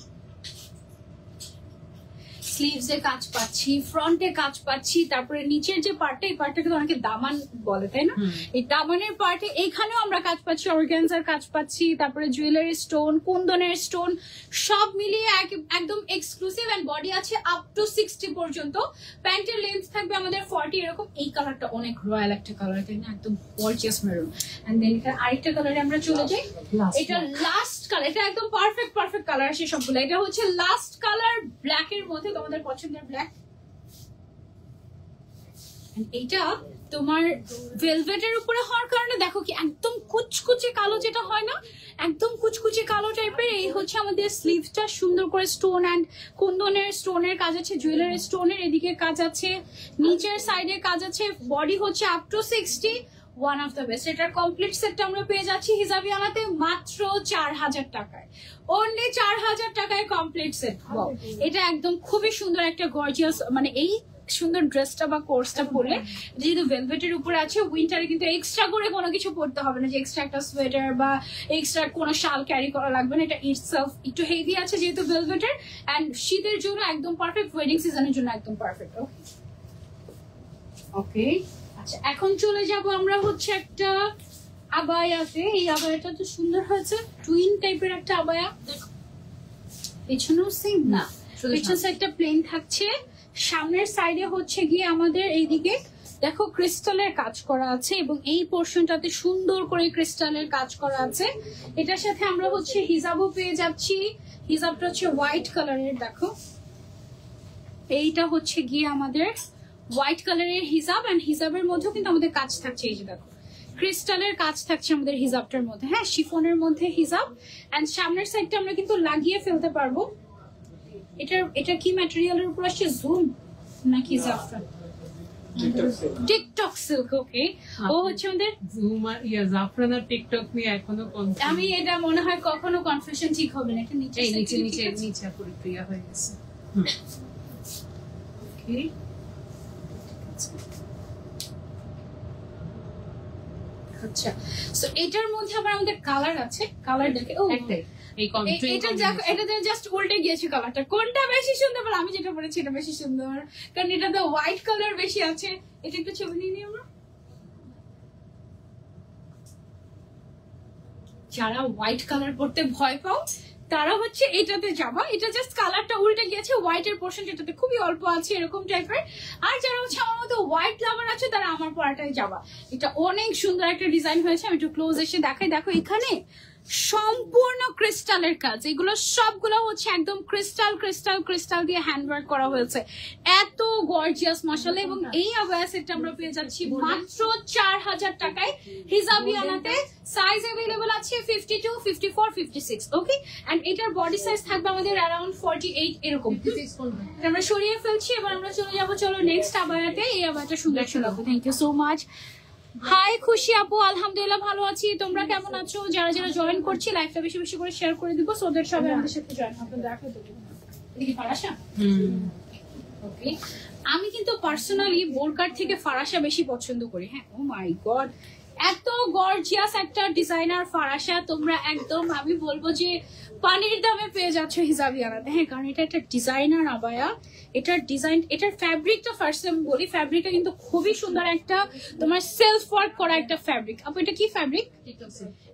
স্লিভস এ কাজ পাচ্ছি, ফ্রন্টে কাজ পাচ্ছি, তারপরে নিচের যে পার্টটা, এই পার্টটাকে তো অনেকে দামান বলে তাই না? এই দামানের পার্টে এখানেও আমরা কাজ পাচ্ছি, অর্গানজার কাজ পাচ্ছি, তারপরে জুয়েলারি স্টোন, কুন্দনের স্টোন, সব মিলিয়ে একদম এক্সক্লুসিভ। এন্ড বডি আছে আপ টু 60 পর্যন্ত। প্যান্টের লেন্থ থাকবে আমাদের 40 এরকম। এই কালারটা অনেক রয়্যাল একটা কালার, তাই না? একদম গর্জিয়াস মেরুন। এন্ড দেন এটা আরেকটা কালারে আমরা চলে যাই। এটা লাস্ট কালার, এটা একদম পারফেক্ট কালার আসে সবগুলো। এটা হচ্ছে লাস্ট কালার ব্ল্যাক এর মধ্যে, তোমাদের পছন্দের ব্ল্যাক। এইটা তোমার ভেলভেটের উপরে হওয়ার কারণে দেখো কি একদম কুচকুচে কালো যেটা হয় না, একদম কুচকুচে কালো টাইপের। এই হচ্ছে আমাদের স্লিভটা, সুন্দর করে স্টোন অ্যান্ড কুন্দনের স্টোনের কাজ আছে, জুয়েলারি স্টোনের এদিকে কাজ আছে, নিচের সাইডে কাজ আছে। বডি হচ্ছে up to 60, one of the best. এটার কমপ্লিট সেটটা আমরা পেয়ে যাচ্ছি হিজাবিয়ানাতে মাত্র 4000 টাকায়, অনলি 4000 টাকায় কমপ্লিট সেট। এটা একদম খুবই সুন্দর একটা গর্জিয়াস, মানে এই সুন্দর ড্রেসটা বা কোর্সটা পরলে, যেহেতু ভেলভেটের উপরে আছে, উইন্টারে কিন্তু এক্সট্রা করে কোনো কিছু পরতে হবে না, যে এক্সট্রা একটা সোয়েটার বা এক্সট্রা কোনো শাল ক্যারি করা লাগবে না। এটা ইটসেলফ একটু হেভি আছে যেহেতু ভেলভেটের, এন্ড শীতের জন্য একদম পারফেক্ট, ওয়েডিং সিজনের জন্য একদম পারফেক্ট। ওকে, আচ্ছা এখন চলে যাব আমরা হচ্ছে একটা আবায়াতে। এই আবায়াটা তো সুন্দর হয়েছে, টুইন টাইপের একটা আবায়া। পেছনেও সেম না, পেছন সাইডটা প্লেন থাকছে, সামনের সাইডে হচ্ছে গিয়ে আমাদের এইদিকে দেখো ক্রিস্টালের কাজ করা আছে, এবং এই পোর্শনটাতে সুন্দর করে ক্রিস্টালের কাজ করা আছে। এটার সাথে আমরা হচ্ছে হিজাবও পেয়ে যাচ্ছি। হিজাবটা হচ্ছে হোয়াইট কালারের, দেখো এইটা হচ্ছে গিয়ে আমাদের হোয়াইট কালারের হিজাব, এন্ড হিজাবের মধ্যেও কিন্তু আমাদের কাজ থাকছে। এই যে দেখো ক্রিস্টালের কাজ থাকছে আমাদের হিজাবটার মধ্যে, হ্যাঁ শিফনের মধ্যে হিজাব। এন্ড সামনের সাইডটা আমরা কিন্তু লাগিয়ে ফেলতে পারবো। এটা কি ম্যাটেরিয়ালের উপর আসছে, জুম নাকি জাফরান? TikTok silk. ওকে, ও হচ্ছে আমাদের জুম আর জাফরান আর টিকটক নিয়ে এখনো আমি এটা মনে হয় কখনো কনফিউশন ঠিক হবে না। এটা নিচে নিচে নিচে নিচে পরিক্রিয়া হয়ে গেছে। ওকে, আচ্ছা সো এটার মধ্যে আবার আমাদের কালার আছে। কালার দেখে এটাতে জাস্ট উল্টে গিয়েছে কালারটা, কোনটা বেশি সুন্দর? আমি যেটা বলেছি এটা বেশি সুন্দর, কারণ এটাতে হোয়াইট কালার বেশি আছে। এটা একটু ছবি নিয়ে নিই আমরা। যারা হোয়াইট কালার পরতে ভয় পাও তারা হচ্ছে এটাতে যাবা। এটা জাস্ট কালারটা উল্টে গিয়েছে, হোয়াইট এর পোর্শন এটাতে খুবই অল্প আছে এরকম টাইপের। আর যারা হচ্ছে আমার মতো হোয়াইট লাভার আছে তারা আমার পরাটাই যাবা। এটা অনেক সুন্দর একটা ডিজাইন হয়েছে, আমি একটু ক্লোজ এসে দেখাই। দেখো এখানে সম্পূর্ণ ক্রিস্টালের কাজ, এগুলো সবগুলো হচ্ছে একদম ক্রিস্টাল ক্রিস্টাল ক্রিস্টাল দিয়ে হ্যান্ডওয়ার্ক করা হয়েছে, এত গর্জিয়াস মাশাআল্লাহ। এবং এই আবায়া সেটটা আমরা পেয়ে যাচ্ছি মাত্র 4000 টাকায় হিজাবিয়ানাতে। সাইজ अवेलेबल আছে 52, 54, 56। ওকে, এন্ড এটার বডি সাইজ থাকবে আমাদের अराउंड 48 এরকম। আমরা সরিয়ে ফেলছি, এবার আমরা চলে যাব চলো নেক্সট আবায়াতে। এই আবায়াটা সুন্দর ছিল। Thank you so much. Hi Khushi আপু, আলহামদুলিল্লাহ ভালো আছি, তোমরা কেমন আছো? যারা যারা জয়েন করছি লাইভটা বেশি বেশি করে শেয়ার করে দিব, সো দ্যাট সবাই আমাদের সাথে জয়েন হবে। দেখো তো এদিকে ফারাসা। ওকে, আমি কিন্তু পার্সোনালি বোরকার থেকে ফারাসা বেশি পছন্দ করি। হ্যাঁ, ও মাই গড, এত গর্জিয়াস একটা ডিজাইনার ফারাসা তোমরা একদম আমি বলবো যে পানির দামে পেয়ে যাচ্ছ হিজাবিয়ানাতে। হ্যাঁ, কারণ এটা একটা ডিজাইনার আবায়া। এটার ডিজাইন, এটার ফ্যাব্রিকটা ফার্স্ট আমি বলি, ফ্যাব্রিকটা কিন্তু খুবই সুন্দর একটা তোমার সেলফ ওয়ার্ক করা একটা ফ্যাব্রিক। আপু এটা কি ফ্যাব্রিক?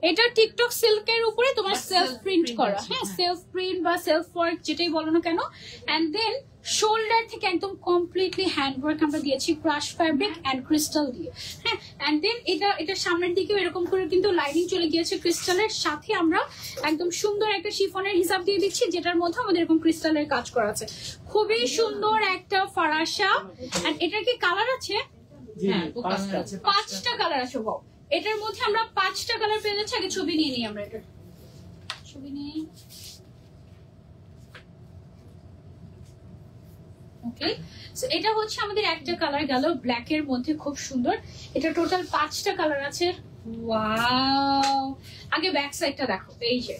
এটা টিকটক সিল্কের উপরে তোমার সেলফ প্রিন্ট করা, হ্যাঁ সেলফ প্রিন্ট বা সেলফ ওয়ার্ক যেটাই বলো না কেন। এন্ড দেন শোল্ডার থেকে একদম কমপ্লিটলি হ্যান্ডওয়ার্ক আমরা দিয়েছি ক্রাশ ফ্যাব্রিক এন্ড ক্রিস্টাল দিয়ে। হ্যাঁ, এন্ড দেন এটা সামনের দিকেও এরকম করে কিন্তু লাইনিং চলে গিয়েছে ক্রিস্টালের সাথে। আমরা একদম সুন্দর একটা শিফনের হিসাব দিয়ে দিচ্ছি, যেটার মধ্যে আমাদের এরকম ক্রিস্টালের কাজ করা আছে। খুবই সুন্দর একটা ফারাসা। এন্ড এটার কি কালার আছে? হ্যাঁ, 5টা কালার আছে। বাও, এটার মধ্যে আমরা 5টা কালার পেয়ে যাচ্ছি। আগে ছবি নিয়ে নিই আমরা, এটা ছবি নিয়ে। ওকে, সো এটা হচ্ছে আমাদের একটা কালার গেল ব্ল্যাক এর মধ্যে, খুব সুন্দর। এটা টোটাল 5টা কালার আছে। ওয়াও, আগে ব্যাক সাইডটা দেখো। এই যে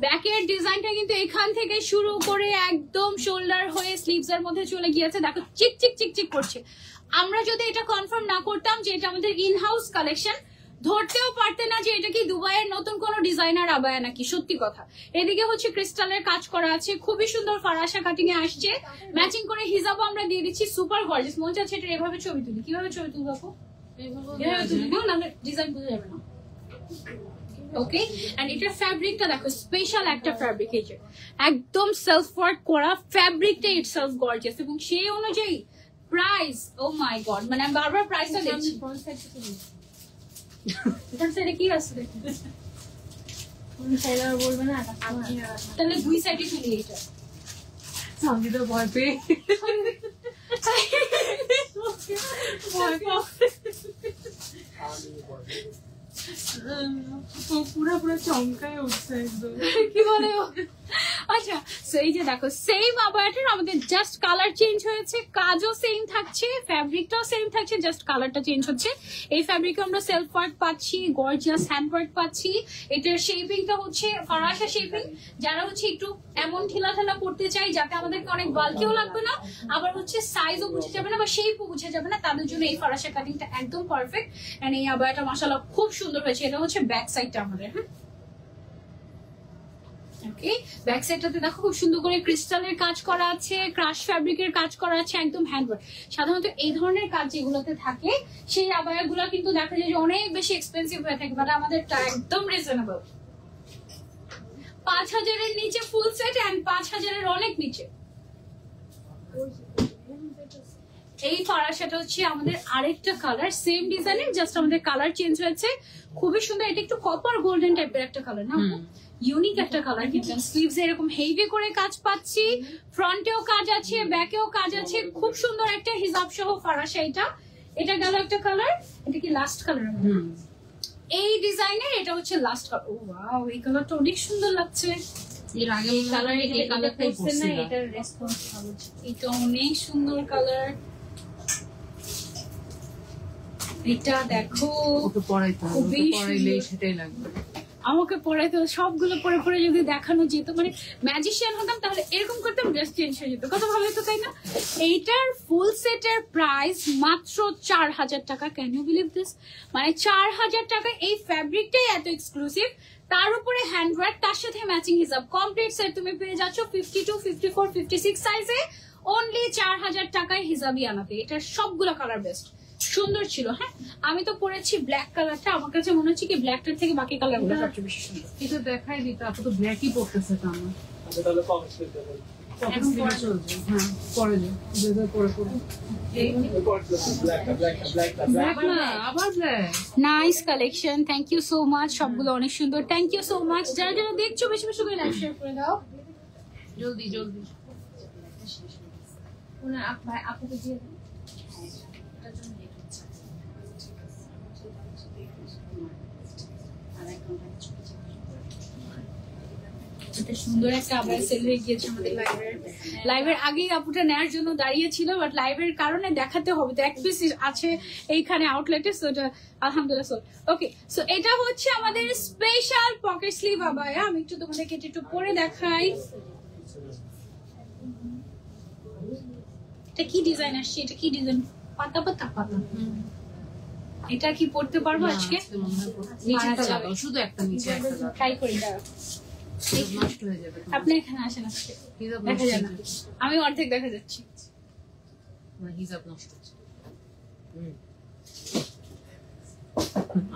ব্যাকের ডিজাইনটা কিন্তু এখান থেকে শুরু করে একদম শোল্ডার হয়ে স্লিভস এর মধ্যে চলে গিয়েছে। দেখো চিক চিক চিক চিক করছে। আমরা যদি এটা কনফার্ম না করতাম যে এটা আমাদের ইন হাউস কালেকশন, ধরতেও পারতে না যে এটা কি দুবাইয়ের নতুন কোন ডিজাইনার আবায়া নাকি। সত্যি কথা। এদিকে হচ্ছে ক্রিস্টালের কাজ করা আছে, খুবই সুন্দর ফারাসা কাটিং এ আসছে। ম্যাচিং করে হিজাবও আমরা দিয়ে দিচ্ছি, সুপার গর্জিয়াস। মন চাচ্ছে এটা এভাবে ছবি তুলি। কিভাবে ছবি তুলবো আপু? এভাবে তুলি না, ডিজাইন বোঝা যাবে না। ওকে, এন্ড এটার ফ্যাব্রিকটা দেখো, স্পেশাল একটা ফ্যাব্রিক, এই যে একদম সেলফ ওয়ার্ক করা ফ্যাব্রিকটা ইটসেলফ গর্জিয়াস। এবং সেই অনুযায়ী প্রাইস, ও মাই গড, মানে আমি বারবার প্রাইসটা দেখছি। কি আছে বলবে না, তাহলে দুই সাইডে তুলি। এটা আমি তো ভয় পেয়ে পুরো চমকায় উঠছে একদম। কি বলে ও? আচ্ছা, সো এই যে দেখো সেম আবায়াটার আমাদের জাস্ট কালার চেঞ্জ হয়েছে, কাজও সেম থাকছে, ফ্যাব্রিকটাও সেম থাকছে, জাস্ট কালারটা চেঞ্জ হচ্ছে। এই ফ্যাব্রিকে আমরা সেলফ ওয়ার্ক পাচ্ছি, গর্জিয়াস হ্যান্ড ওয়ার্ক পাচ্ছি। এটার শেপিংটা হচ্ছে ফারাসা শেপিং। যারা হচ্ছে একটু এমন ঢিলা ঢালা করতে চাই যাতে আমাদেরকে অনেক বালকিও লাগবে না, আবার হচ্ছে সাইজও বুঝে যাবে না বা শেপও বুঝে যাবে না, তাদের জন্য এই ফারাসা কাটিংটা একদম পারফেক্ট। এন্ড এই আবায়াটা মাশাআল্লাহ খুব সুন্দর হয়েছে। এটা হচ্ছে ব্যাক সাইডটা আমাদের। হ্যাঁ, ওকে, ব্যাক সাইডটাতে দেখো খুব সুন্দর করে ক্রিস্টালের কাজ করা আছে, ক্রাশ ফ্যাব্রিকের কাজ করা আছে, একদম হ্যান্ডওয়ার্ক। সাধারণত এই ধরনের কাজ যেগুলোতে থাকে সেই আবায়াগুলো কিন্তু দেখা যায় যে অনেক বেশি এক্সপেন্সিভ হয়ে থাকে, মানে আমাদেরটা একদম রিজনেবল। 5000 এর নিচে ফুল সেট এন্ড 5000 এর অনেক নিচে। এই ফারাসাটা হচ্ছে আমাদের আরেকটা কালার, সেম ডিজাইনের, জাস্ট আমাদের কালার চেঞ্জ হয়েছে। খুবই সুন্দর। এটা একটু কপার গোল্ডেন টাইপের একটা কালার না, ইউনিক একটা কালার। কিন্তু স্লিভস এরকম হেভি করে কাজ পাচ্ছি, ফ্রন্টেও কাজ আছে, ব্যাকেও কাজ আছে। খুব সুন্দর একটা হিজাব সহ ফারাসা। এটা গেল একটা কালার। এটা কি লাস্ট কালার? এই ডিজাইনের এটা হচ্ছে লাস্ট কালার। ও ওয়াও, এই কালারটা অনেক সুন্দর লাগছে। এর আগে কালার এই কালারটাই পড়ছে না, এটার রেসপন্স ভালো। এটা অনেক সুন্দর কালার। এটা দেখো, ওকে পরাইতে হবে, পরাইলে সেটাই লাগবে। আমাকে পড়াইতে সবগুলো পরে পরে যদি দেখানো যেত, মানে ম্যাজিশিয়ান হতাম তাহলে এরকম করতাম, ড্রেস চেঞ্জ হয়ে যেত। কত ভালো হতো, তাই না? এইটার ফুল সেটের প্রাইস মাত্র 4000 টাকা। Can you believe this? মানে 4000 টাকা। এই ফ্যাব্রিকটাই এত এক্সক্লুসিভ, তার উপরে হ্যান্ডওয়ার্ক, তার সাথে ম্যাচিং হিসাব, কমপ্লিট সেট তুমি পেয়ে যাচ্ছ 52, 54, 56 সাইজে অনলি 4000 টাকায় হিজাবি আনাতে। এটার সবগুলো কালার বেস্ট, সুন্দর ছিল। হ্যাঁ, আমি তো পরেছি ব্ল্যাক কালারটা, আমার কাছে মনে হচ্ছে কি ব্ল্যাকটার থেকে বাকি কালার গুলো সবচেয়ে বেশি সুন্দর। এটা দেখাই দিতে, আপনি তো ব্ল্যাকই পড়তেছে তো আমার। তাহলে কমেন্টস করতে হবে। এখন পরে চলছে। হ্যাঁ, পরে যাও, যেটা পরে পরে। ব্ল্যাক না, আবার black. Nice collection, thank you so much. সবগুলো অনেক সুন্দর, থ্যাংক ইউ সো মাচ। যারা যারা দেখছো বেশি বেশি করে লাইক শেয়ার করে দাও। জলদি জলদি। আপুকে দিয়ে দাও। এটা সুন্দর একটা আবার সেল হয়ে গিয়েছে আমাদের লাইভের আগেই আপুটা নেওয়ার জন্য দাঁড়িয়েছিল, বাট লাইভের কারণে দেখাতে হবে, তো এক পিস আছে এইখানে আউটলেটে, সো এটা আলহামদুলিল্লাহ সোল। ওকে, সো এটা হচ্ছে আমাদের স্পেশাল পকেট স্লিভ আবায়া। আমি একটু তোমাদেরকে এটা একটু পরে দেখাই। এটা কি ডিজাইন আসছে? এটা কি ডিজাইন? পাতা পাতা পাতা। এটা কি পড়তে পারবো আজকে? নিচেটা লাগাও, শুধু একটা নিচে একটা লাগাও। ট্রাই করি, দাঁড়াও। নষ্ট হয়ে যাবে। আপনি এখানে আসেন আজকে, হিজাব দেখা নষ্ট যায় না, আমি অর্ধেক দেখা যাচ্ছি। হিজাব নষ্ট হচ্ছে।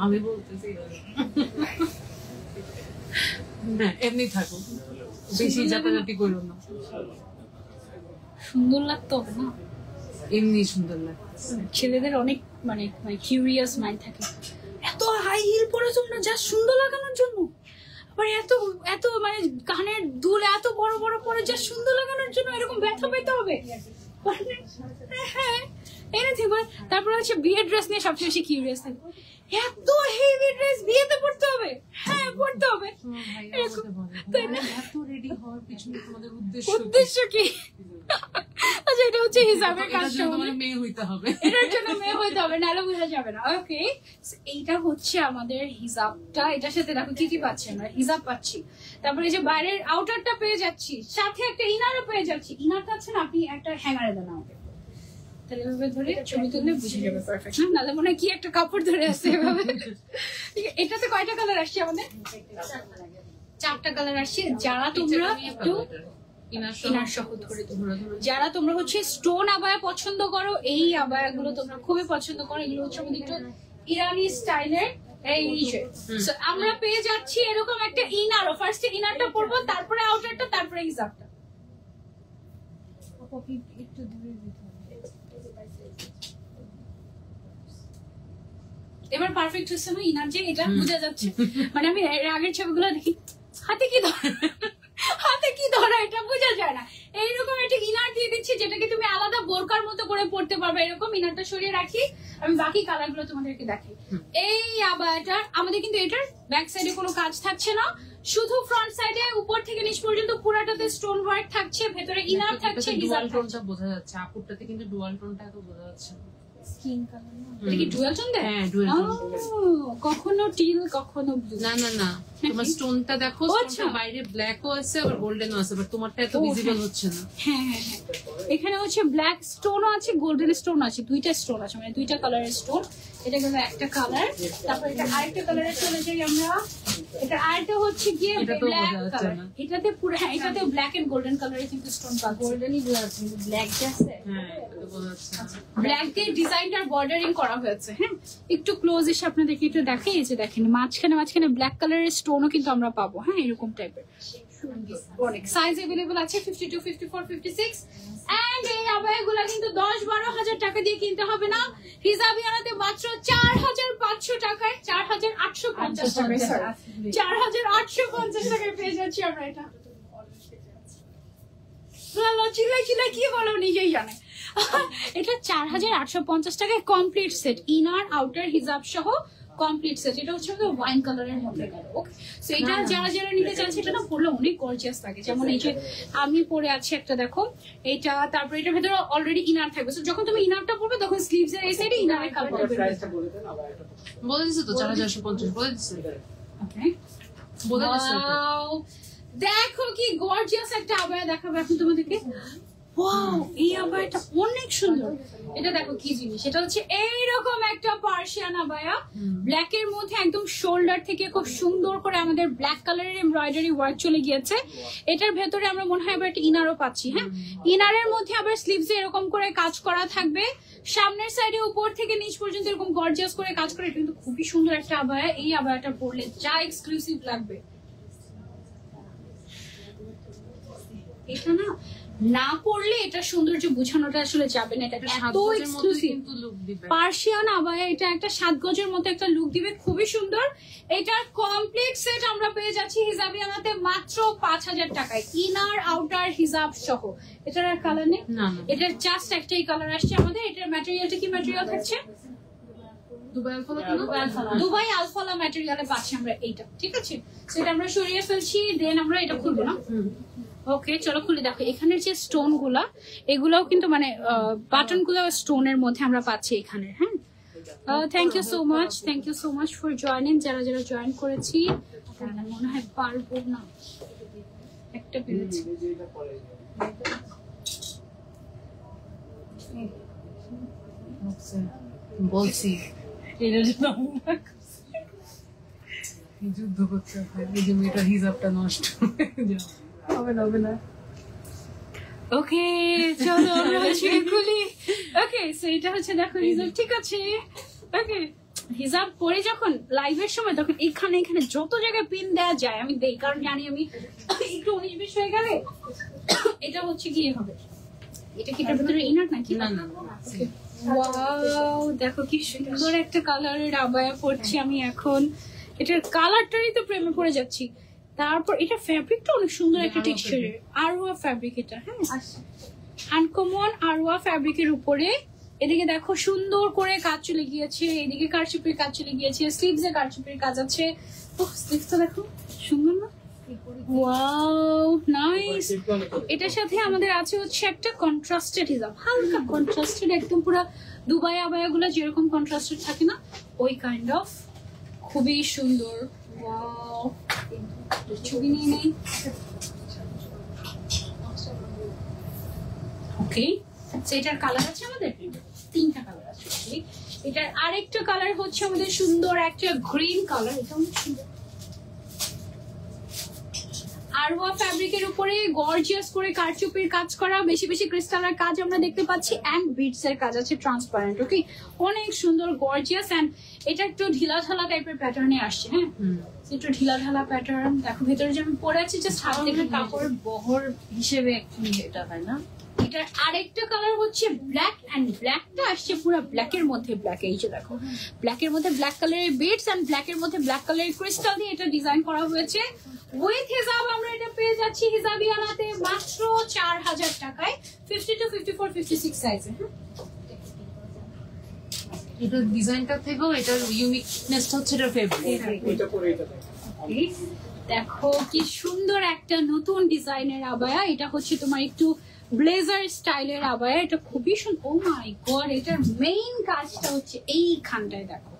আমি বলতেছি না, এমনি থাকো, বেশি জাতাজাতি করো না। সুন্দর লাগতো না? এমনি সুন্দর লাগে। ছেলেদের অনেক মানে কিউরিয়াস মাইন্ড থাকে। এত হাই হিল পরে তোমরা যা সুন্দর লাগানোর জন্য, আবার এত এত মানে কানের দুল এত বড় বড় পরে যা সুন্দর লাগানোর জন্য এরকম ব্যথা পেতে হবে? হ্যাঁ, এনিথিং। তারপর হচ্ছে বিয়ের ড্রেস নিয়ে সবচেয়ে বেশি কিউরিয়াস থাকে। এত হেভি ড্রেস বিয়েতে পড়তে হবে? হ্যাঁ, পড়তে হবে। তাই না? এত রেডি হওয়ার পিছনে তোমাদের উদ্দেশ্য কি? আচ্ছা, এটা হচ্ছে হিসাবের কাজ। তোমার মেয়ে হইতে হবে, এটার জন্য মেয়ে হইতে হবে, নাহলে বোঝা যাবে না। ওকে, এইটা হচ্ছে আমাদের হিজাবটা। এটার সাথে দেখো কি কি পাচ্ছি আমরা। হিজাব পাচ্ছি, তারপরে এই যে বাইরের আউটারটা পেয়ে যাচ্ছি, সাথে একটা ইনারও পেয়ে যাচ্ছি। ইনারটা আছে না, আপনি একটা হ্যাঙ্গারে দেন আমাকে, তাহলে এভাবে ধরে ছবি তুললে বুঝে যাবে পারফেক্ট। না, নাহলে মনে হয় কি একটা কাপড় ধরে আসছে এভাবে। ঠিক আছে, এটাতে কয়টা কালার আসছে আমাদের? 4টা কালার আসছে। যারা তোমরা একটু ইনার সহ ধরে তোমরা, যারা তোমরা হচ্ছে স্টোন আবায়া পছন্দ করো, এই আবায়াগুলো তোমরা খুবই পছন্দ করো। এগুলো হচ্ছে আমাদের একটু ইরানি স্টাইলের। এই যে আমরা পেয়ে যাচ্ছি এরকম একটা ইনারও। ফার্স্টে ইনারটা পরবো, তারপরে আউটারটা, তারপরে হিজাবটা। একটু দূরে যেতে হবে। এবার পারফেক্ট হচ্ছে না ইনার যে, এটা বোঝা যাচ্ছে। মানে আমি আগের ছবিগুলো দেখি, হাতে কি ধরা, হাতে কি ধরা এটা বোঝা যায় না। এইরকম একটা ইনার দিয়ে দিচ্ছি যেটাকে তুমি আলাদা বোরকার মতো করে পড়তে পারবে। এরকম ইনারটা সরিয়ে রাখি, আমি বাকি কালার গুলো তোমাদেরকে দেখাই। এই আবায়াটার আমাদের কিন্তু এটার ব্যাক সাইডে কোনো কাজ থাকছে না, শুধু ফ্রন্ট সাইডে উপর থেকে নিচ পর্যন্ত পুরাটাতে স্টোন ওয়ার্ক থাকছে, ভেতরে ইনার থাকছে, ডুয়াল টোনটা বোঝা যাচ্ছে। আপুরটাতে কিন্তু ডুয়াল টোনটা এত বোঝা যাচ্ছে না। স্কিন কালার না, এটা কি ডুয়াল টোন দেয়? হ্যাঁ ডুয়াল টোন। কখনো টিল কখনো ব্লু। না না না, তোমার স্টোনটা দেখো, স্টোনটা বাইরে ব্ল্যাকও আছে আবার গোল্ডেনও আছে, বাট তোমারটা এত ভিজিবল হচ্ছে না। হ্যাঁ হ্যাঁ হ্যাঁ, এখানে হচ্ছে ব্ল্যাক স্টোনও আছে, গোল্ডেন স্টোন আছে, দুইটা স্টোন আছে, মানে দুইটা কালারের স্টোন। এটা গেল একটা কালার, তারপর এটা আরেকটা কালারে চলে যাই আমরা। এটা আরেকটা হচ্ছে গিয়ে ব্ল্যাক কালার, এটাতে পুরো হ্যাঁ এটাতে ব্ল্যাক এন্ড গোল্ডেন কালারে কিন্তু স্টোন পাচ্ছি। গোল্ডেনই বোঝা যাচ্ছে, ব্ল্যাক যে আছে হ্যাঁ এটা বোঝা যাচ্ছে না। ব্ল্যাক দিয়ে ডিজাইনটার বর্ডারিং করা হয়েছে। হ্যাঁ একটু ক্লোজ এসে আপনাদেরকে একটু দেখাই, এই যে দেখেন মাঝখানে ব্ল্যাক কালারের স্টোনও কিন্তু আমরা পাবো। হ্যাঁ এরকম টাইপের অনেক সাইজ अवेलेबल আছে 52, 54, 56 এন্ড এই আবায়াগুলো কিন্তু 10-12 হাজার টাকা দিয়ে কিনতে হবে না, হিজাবিয়ানাতে মাত্র 4500 টাকায়, 4850 টাকায়, 4850 টাকায় পেয়ে যাচ্ছি আমরা। এটা চিলাই কি বলো নিজেই জানে। এটা 4850 টাকায় কমপ্লিট সেট, ইনার আউটার হিজাব সহ কমপ্লিট সেট। এটা হচ্ছে আমাদের ওয়াইন কালারের মধ্যে গেল। ওকে সো এটা যারা নিতে চাচ্ছে এটা না পরলে অনেক গর্জিয়াস লাগে। যেমন এই যে আমি পরে আছি একটা, দেখো এটা, তারপর এটার ভেতরে অলরেডি ইনার থাকবে। সো যখন তুমি ইনারটা পরবে তখন স্লিভস এর এই সাইডে ইনারের কালারটা প্রাইসটা বলে দেন আবার এটা। বলে দিছো তো 4450 বলে দিছো। ওকে বলে দিছো। দেখো কি গর্জিয়াস একটা আবায়া দেখাবো এখন তোমাদেরকে। ওয়াও এই আবায়াটা অনেক সুন্দর। এটা দেখো কি জিনিস, এটা হচ্ছে এইরকম একটা পার্সিয়ান আবায়া, ব্ল্যাক এর মধ্যে একদম শোল্ডার থেকে খুব সুন্দর করে আমাদের ব্ল্যাক কালারের এমব্রয়ডারি ওয়ার্ক চলে গিয়েছে। এটার ভেতরে আমরা মনে হয় আবার একটা ইনারও পাচ্ছি। হ্যাঁ ইনারের মধ্যে আবার স্লিভসে এরকম করে কাজ করা থাকবে, সামনের সাইডে উপর থেকে নিচ পর্যন্ত এরকম গর্জিয়াস করে কাজ করে। এটা কিন্তু খুবই সুন্দর একটা আবায়া। এই আবায়াটা পরলে যা এক্সক্লুসিভ লাগবে, এটা না পড়লে এটা সৌন্দর্য বোঝানোটা আসলে যাবে না। এটা এত এক্সক্লুসিভ পার্সিয়ান আবায়া, এটা একটা 7 গজের মতো একটা লুক দিবে, খুবই সুন্দর। এটার কমপ্লিট সেট আমরা পেয়ে যাচ্ছি হিজাবিয়ানাতে মাত্র 5000 টাকায়, ইনার আউটার হিজাব সহ। এটার আর কালার নেই, এটার জাস্ট একটাই কালার আসছে আমাদের। এটার ম্যাটেরিয়ালটা কি ম্যাটেরিয়াল থাকছে? দুবাই আলফালা ম্যাটেরিয়ালে পাচ্ছি আমরা এইটা। ঠিক আছে সেটা আমরা সরিয়ে ফেলছি, দেন আমরা এটা খুলবো না। ওকে চলো খুলে দেখো, এখানের যে স্টোন গুলা এগুলাও কিন্তু মানে বাটন গুলো স্টোনের মধ্যে আমরা পাচ্ছি এখানে। হ্যাঁ thank you so much for joining. যারা জয়েন করেছি মনে হয় পারবো না, একটা পেরেছি। বলছি এটার জন্য যুদ্ধ করতে হয়, এই যে মেয়েটার হিজাবটা নষ্ট হবে না। ওকে চলো আমরা হচ্ছে খুলি। ওকে সো এটা হচ্ছে দেখো হিজাব, ঠিক আছে। ওকে হিজাব পরে যখন লাইভের সময় তখন এখানে যত জায়গায় পিন দেওয়া যায় আমি দেই, কারণ জানি আমি একটু 19-20 হয়ে গেলে এটা হচ্ছে গিয়ে হবে। এটা কি এটার ভিতরে ইনার নাকি? না ওয়াও দেখো কি সুন্দর একটা কালারের আবায়া পরছি আমি এখন। এটার কালারটারই তো প্রেমে পড়ে যাচ্ছি। তারপর এটা ফ্যাব্রিকটা অনেক সুন্দর একটা টেক্সচারের, আরওয়া ফ্যাব্রিক এটা। হ্যাঁ আনকমন আরওয়া ফ্যাব্রিকের উপরে এদিকে দেখো সুন্দর করে কাজ চলে গিয়েছে, এদিকে কারচুপির কাজ চলে গিয়েছে, স্লিভস এ কারচুপির কাজ আছে। স্লিভসটা দেখো সুন্দর না? Wow nice. এটার সাথে আমাদের আছে হচ্ছে একটা কন্ট্রাস্টেড হিজাব, হালকা কন্ট্রাস্টেড, একদম পুরো দুবাই আবায়াগুলো যেরকম কন্ট্রাস্টেড থাকে না ওই কাইন্ড অফ, খুবই সুন্দর। ওয়াও ছবি নিয়ে নেই। ওকে এটার কালার আছে আমাদের 3টা কালার আছে। এটার আরেকটা কালার হচ্ছে আমাদের সুন্দর একটা গ্রিন কালার, এটা অনেক সুন্দর। আরওয়া ফ্যাব্রিকের উপরে গর্জিয়াস করে কারচুপির কাজ করা, বেশি ক্রিস্টালের কাজ আমরা দেখতে পাচ্ছি, এন্ড বিটস এর কাজ আছে ট্রান্সপারেন্ট। ওকে অনেক সুন্দর গর্জিয়াস, এন্ড এটা একটু ঢিলাঢালা টাইপের প্যাটার্নে আসছে। হ্যাঁ একটু ঢিলাঢালা প্যাটার্ন। দেখো ভেতরে যে আমি পরে আছি জাস্ট হাত থেকে কাপড় বহর হিসেবে এটা হয় না, এটার আরেকটা কালার হচ্ছে ব্ল্যাক এন্ড ব্ল্যাকটা আসছে পুরো ব্ল্যাকের মধ্যে ব্ল্যাক, এই যে দেখো ব্ল্যাকের মধ্যে ব্ল্যাক কালারের বিডস এন্ড ব্ল্যাকের মধ্যে ব্ল্যাক কালারের ক্রিস্টাল দিয়ে এটা ডিজাইন করা হয়েছে। উইথ হিজাব আমরা এটা পেয়ে যাচ্ছি হিজাবিয়ানাতে মাত্র 4000 টাকায় 52, 54, 56 সাইজে। এটার ডিজাইনটা থেকেও এটার ইউনিকনেসটা হচ্ছে এটার ফেভারিট। এটা পরে এটা দেখো। দেখো কি সুন্দর একটা নতুন ডিজাইনের আবায়া, এটা হচ্ছে তোমার একটু ব্লেজার স্টাইলের আবায়া, এটা খুবই সুন্দর। ও মাই গড, এটার মেইন কাজটা হচ্ছে এইখানটায় দেখো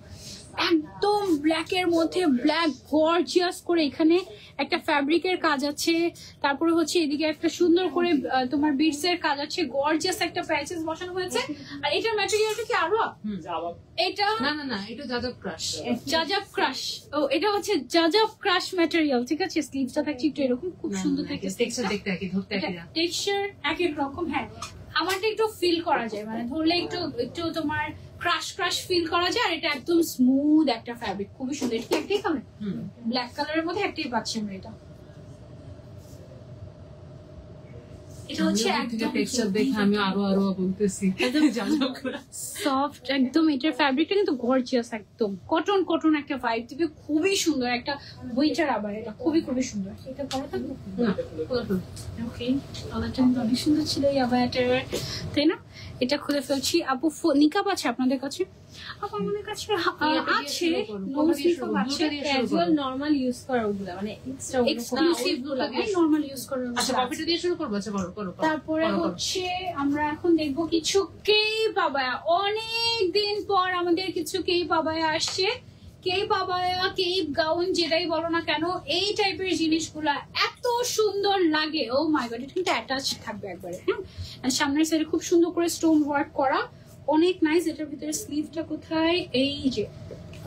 একদম ব্ল্যাকের মধ্যে ব্ল্যাক গর্জিয়াস করে এখানে একটা ফ্যাব্রিকের কাজ আছে, তারপরে হচ্ছে এদিকে একটা সুন্দর করে তোমার বিটস এর কাজ আছে, গর্জিয়াস একটা প্যাচেস বসানো হয়েছে। আর এটার ম্যাটেরিয়ালটা কি আরো এটা না এটা জাজাব ক্রাশ। জাজাব ক্রাশ, ও এটা হচ্ছে জাজাব ক্রাশ ম্যাটেরিয়াল, ঠিক আছে। স্লিভসটা থাকছে একটু এরকম খুব সুন্দর থাকে, টেক্সচার দেখতে একই, ধরতে একই না, টেক্সচার এক এক রকম। হ্যাঁ আমারটা একটু ফিল করা যায়, মানে ধরলে একটু একটু তোমার ক্রাশ ক্রাশ ফিল করা যায়। আর এটা একদম স্মুথ একটা ফ্যাব্রিক, খুবই সুন্দর। এটা একটাই কালার, ব্ল্যাক কালারের মধ্যে একটাই পাচ্ছি আমরা। এটা হচ্ছে একদম টেক্সচার দেখে আমি আরো বলতেছি জাজাব ক্রাশ সফট একদম। এটার ফ্যাব্রিকটা কিন্তু গর্জিয়াস, একদম কটন কটন একটা ভাইব দিবে, খুবই সুন্দর একটা উইন্টার। আবার এটা খুবই খুবই সুন্দর। এটা পরে থাকবে ওকে, কালারটা কিন্তু অনেক সুন্দর ছিল এই আবায়াটার, তাই না? এটা খুলে ফেলছি। আপু নিকাব আছে আপনাদের কাছে? আপু আমাদের কাছে আছে, নোজ নিকাব আছে, ক্যাজুয়াল নরমাল ইউজ করা ওগুলা, মানে এক্সক্লুসিভ গুলা নরমাল ইউজ করা। আচ্ছা কপিটা দিয়ে শুরু করব। আচ্ছা করো। তারপরে হচ্ছে আমরা এখন দেখবো কিছু কেপ আবায়া। অনেক দিন পর আমাদের কিছু কেপ আবায়া আসছে। কেপ আবায়া, কেপ গাউন যেটাই বলো না কেন, এই টাইপের জিনিসগুলা এত সুন্দর লাগে। ও মাই গড, এটা কিন্তু অ্যাটাচ থাকবে একবারে। হ্যাঁ, সামনের সাইডে খুব সুন্দর করে স্টোন ওয়ার্ক করা, অনেক নাইস। এটার ভিতরে স্লিভটা কোথায়, এই যে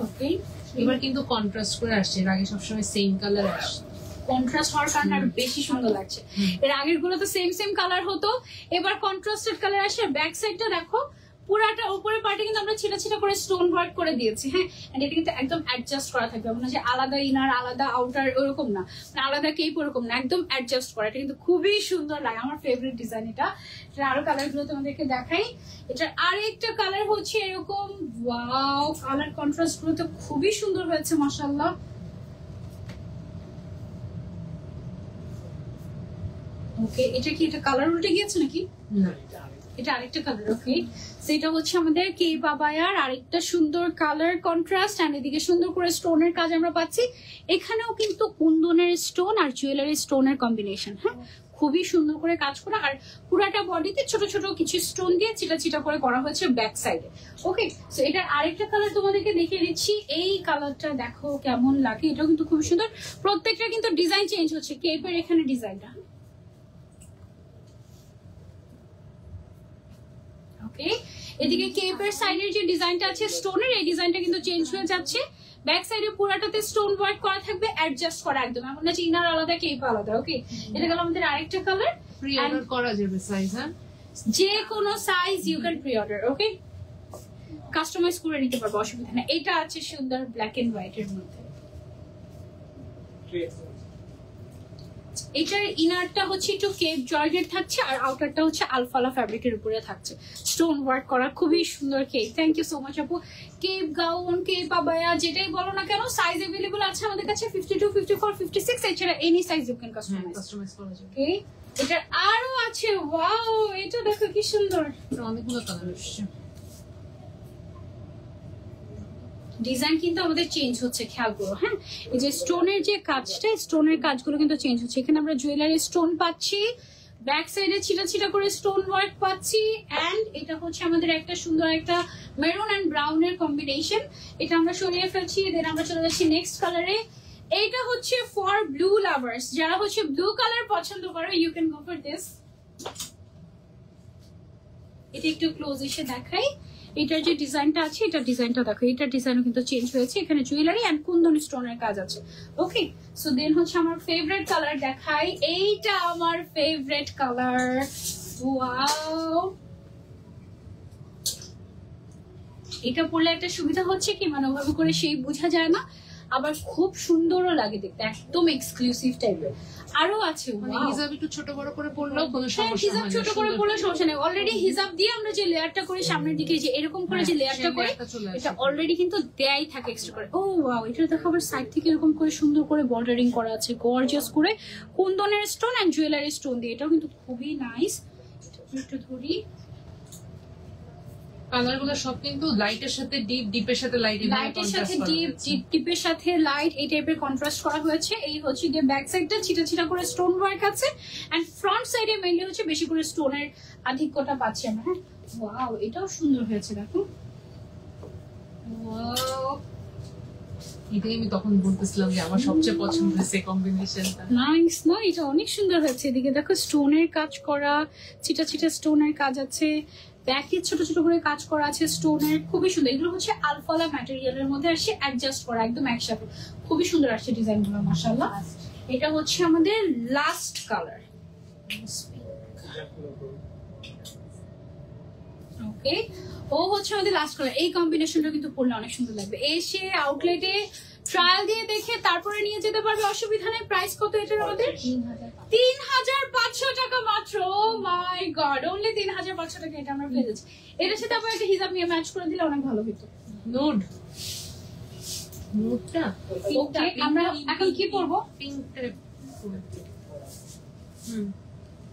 ওকে। এবার কিন্তু কন্ট্রাস্ট করে আসছে, এর আগে সবসময় সেম কালার আসছে। কন্ট্রাস্ট হওয়ার কারণে আরো বেশি সুন্দর লাগছে। এর আগের গুলো তো সেম কালার হতো, এবার কন্ট্রাস্টেড কালার আসে। ব্যাক সাইডটা দেখো, পুরাটা উপরের পার্টে কিন্তু আমরা ছিটা ছিটা করে স্টোন ওয়ার্ক করে দিয়েছি। হ্যাঁ, এটা কিন্তু একদম অ্যাডজাস্ট করা থাকবে, মানে যে আলাদা ইনার আলাদা আউটার ওরকম না, আলাদা কেপ ওরকম না, একদম অ্যাডজাস্ট করা। এটা কিন্তু খুবই সুন্দর লাগে, আমার ফেভারিট ডিজাইন এটা। এটা আরো কালার গুলো তোমাদেরকে দেখাই। এটার আরেকটা কালার হচ্ছে এরকম, ওয়াও, কালার কন্ট্রাস্ট গুলো তো খুবই সুন্দর হয়েছে মাশাআল্লাহ। ওকে, এটা কি এটা কালার উল্টে গিয়েছে নাকি? না এটা আরেকটা কালার। ওকে, সেটা হচ্ছে আমাদের কেপ আবায়ার আরেকটা সুন্দর কালার কন্ট্রাস্ট। আর এদিকে সুন্দর করে স্টোনের কাজ আমরা পাচ্ছি। এখানেও কিন্তু কুন্দনের স্টোন আর জুয়েলারি স্টোনের কম্বিনেশন। হ্যাঁ, খুবই সুন্দর করে কাজ করা। আর পুরাটা বডিতে ছোট ছোট কিছু স্টোন দিয়ে চিটা চিটা করে করা হয়েছে ব্যাক সাইডে। ওকে, সো এটার আরেকটা কালার তোমাদেরকে দেখিয়ে দিচ্ছি। এই কালারটা দেখো কেমন লাগে, এটাও কিন্তু খুব সুন্দর। প্রত্যেকটা কিন্তু ডিজাইন চেঞ্জ হচ্ছে। কেপের এখানে ডিজাইনটা, ওকে, এদিকে কেপের সাইডের যে ডিজাইনটা আছে স্টোনের, এই ডিজাইনটা কিন্তু চেঞ্জ হয়ে যাচ্ছে। ব্যাক সাইডে পুরাটাতে স্টোন ওয়ার্ক করা থাকবে, অ্যাডজাস্ট করা একদম, এমন না যে ইনার আলাদা কেপ আলাদা। ওকে, এটা গেল আমাদের আরেকটা কালার। প্রি অর্ডার করা যাবে সাইজ, হ্যাঁ যে কোনো size you can preorder. Okay, customise করে নিতে পারবো, অসুবিধা নেই। এটা আছে সুন্দর ব্ল্যাক এন্ড হোয়াইট এর মধ্যে। এটার ইনারটা হচ্ছে একটু কেপ জর্জেট থাকছে, আর আউটারটা হচ্ছে আলফালা ফ্যাব্রিকের উপরে থাকছে, স্টোন ওয়ার্ক করা, খুবই সুন্দর cape. Thank you so much আপু। কেপ গাউন, কেপ আবায়া যেটাই বলো না কেন, সাইজ अवेलेबल আছে আমাদের কাছে 52, 54, 56। এছাড়া any size you can customise করা যাবে। ওকে, এটার আরো আছে, ওয়াও, এটা দেখো কি সুন্দর। অনেকগুলো কালার আসছে। ডিজাইন কিন্তু আমাদের চেঞ্জ হচ্ছে, খেয়াল করো। হ্যাঁ, এই যে স্টোনের যে কাজটা, স্টোনের কাজগুলো কিন্তু চেঞ্জ হচ্ছে। এখানে আমরা জুয়েলারি স্টোন পাচ্ছি, ব্যাক সাইডে ছিটা ছিটা করে স্টোন ওয়ার্ক পাচ্ছি। এন্ড এটা হচ্ছে আমাদের একটা সুন্দর একটা মেরুন এন্ড ব্রাউন এর কম্বিনেশন। এটা আমরা সরিয়ে ফেলছি, দেন আমরা চলে যাচ্ছি নেক্সট কালারে। এইটা হচ্ছে ফর ব্লু লাভার্স, যারা হচ্ছে ব্লু কালার পছন্দ করো, you can go for this. এটা একটু ক্লোজ এসে দেখাই। এটার যে ডিজাইনটা আছে, এটা ডিজাইনটা দেখো, এটার ডিজাইনও কিন্তু চেঞ্জ হয়েছে। এখানে জুয়েলারি এন্ড কুন্দন স্টোনের কাজ আছে। ওকে, সো দেন হচ্ছে আমার ফেভারিট কালার দেখাই। এইটা আমার ফেভারিট কালার, ওয়াও। এটা পরলে একটা সুবিধা হচ্ছে কি, মানে ওভাবে করে সেই বোঝা যায় না। আবার খুব সুন্দরও লাগে দেখতে, একদম এক্সক্লুসিভ টাইপের। আরো আছে মানে wow! হিজাব একটু ছোট বড় করে পড়লেও কোনো হ্যাঁ, সমস্যা হিজাব হয় না, ছোট করে সুন্দর পরলে সমস্যা নেই। অলরেডি হিজাব দিয়ে আমরা যে লেয়ারটা করি সামনের দিকে, যে এরকম করে যে হ্যাঁ, লেয়ারটা সেই করি, লেয়ারটা চলে আসে। এটা অলরেডি কিন্তু দেয়াই থাকে এক্সট্রা করে। ও ওয়াও, এটা দেখো আবার সাইড থেকে এরকম করে সুন্দর করে বর্ডারিং করা আছে, গর্জিয়াস করে কুন্দনের স্টোন এন্ড জুয়েলারি স্টোন দিয়ে। এটাও কিন্তু খুবই নাইস। একটু ধরি, কালার গুলো সব কিন্তু লাইটের সাথে ডিপ, ডিপের সাথে লাইট, লাইটের সাথে ডিপ, ডিপের সাথে লাইট, এই টাইপের কন্ট্রাস্ট করা হয়েছে। এই হচ্ছে গিয়ে ব্যাক সাইডটা ছিটা ছিটা করে স্টোন ওয়ার্ক আছে, এন্ড ফ্রন্ট সাইডে মেইনলি হচ্ছে বেশি করে স্টোনের আধিক্যটা পাচ্ছি আমরা। হ্যাঁ ওয়াও, এটাও সুন্দর হয়েছে দেখো। ওয়াও এটাই আমি তখন বলতেছিলাম যে আমার সবচেয়ে পছন্দ হয়েছে কম্বিনেশনটা। নাইস না, এটা অনেক সুন্দর হয়েছে। এদিকে দেখো স্টোনের কাজ করা, ছিটা ছিটা স্টোনের কাজ আছে, ব্যাকে ছোট ছোট করে কাজ করা আছে স্টোনের, খুবই সুন্দর। এগুলো হচ্ছে আলফালা ম্যাটেরিয়ালের মধ্যে আসছে, অ্যাডজাস্ট করা একদম একসাথে, খুবই সুন্দর আসছে ডিজাইন গুলো মাশাআল্লাহ। এটা হচ্ছে আমাদের লাস্ট কালার। ওকে, ও হচ্ছে আমাদের লাস্ট কালার। এই কম্বিনেশনটা কিন্তু পরলে অনেক সুন্দর লাগবে। এসে আউটলেটে ট্রায়াল দিয়ে দেখে তারপরে নিয়ে যেতে পারবে, অসুবিধা নেই। প্রাইস কত এটার আমাদের? 3500 টাকা মাত্র। ও মাই গড, অনলি 3500 টাকা এটা আমরা পেয়ে যাচ্ছি। এটার সাথে আবার একটা হিজাব নিয়ে ম্যাচ করে দিলে অনেক ভালো হতো। নোড নোডটা ওকে, আমরা এখন কি পরবো? পিঙ্কটা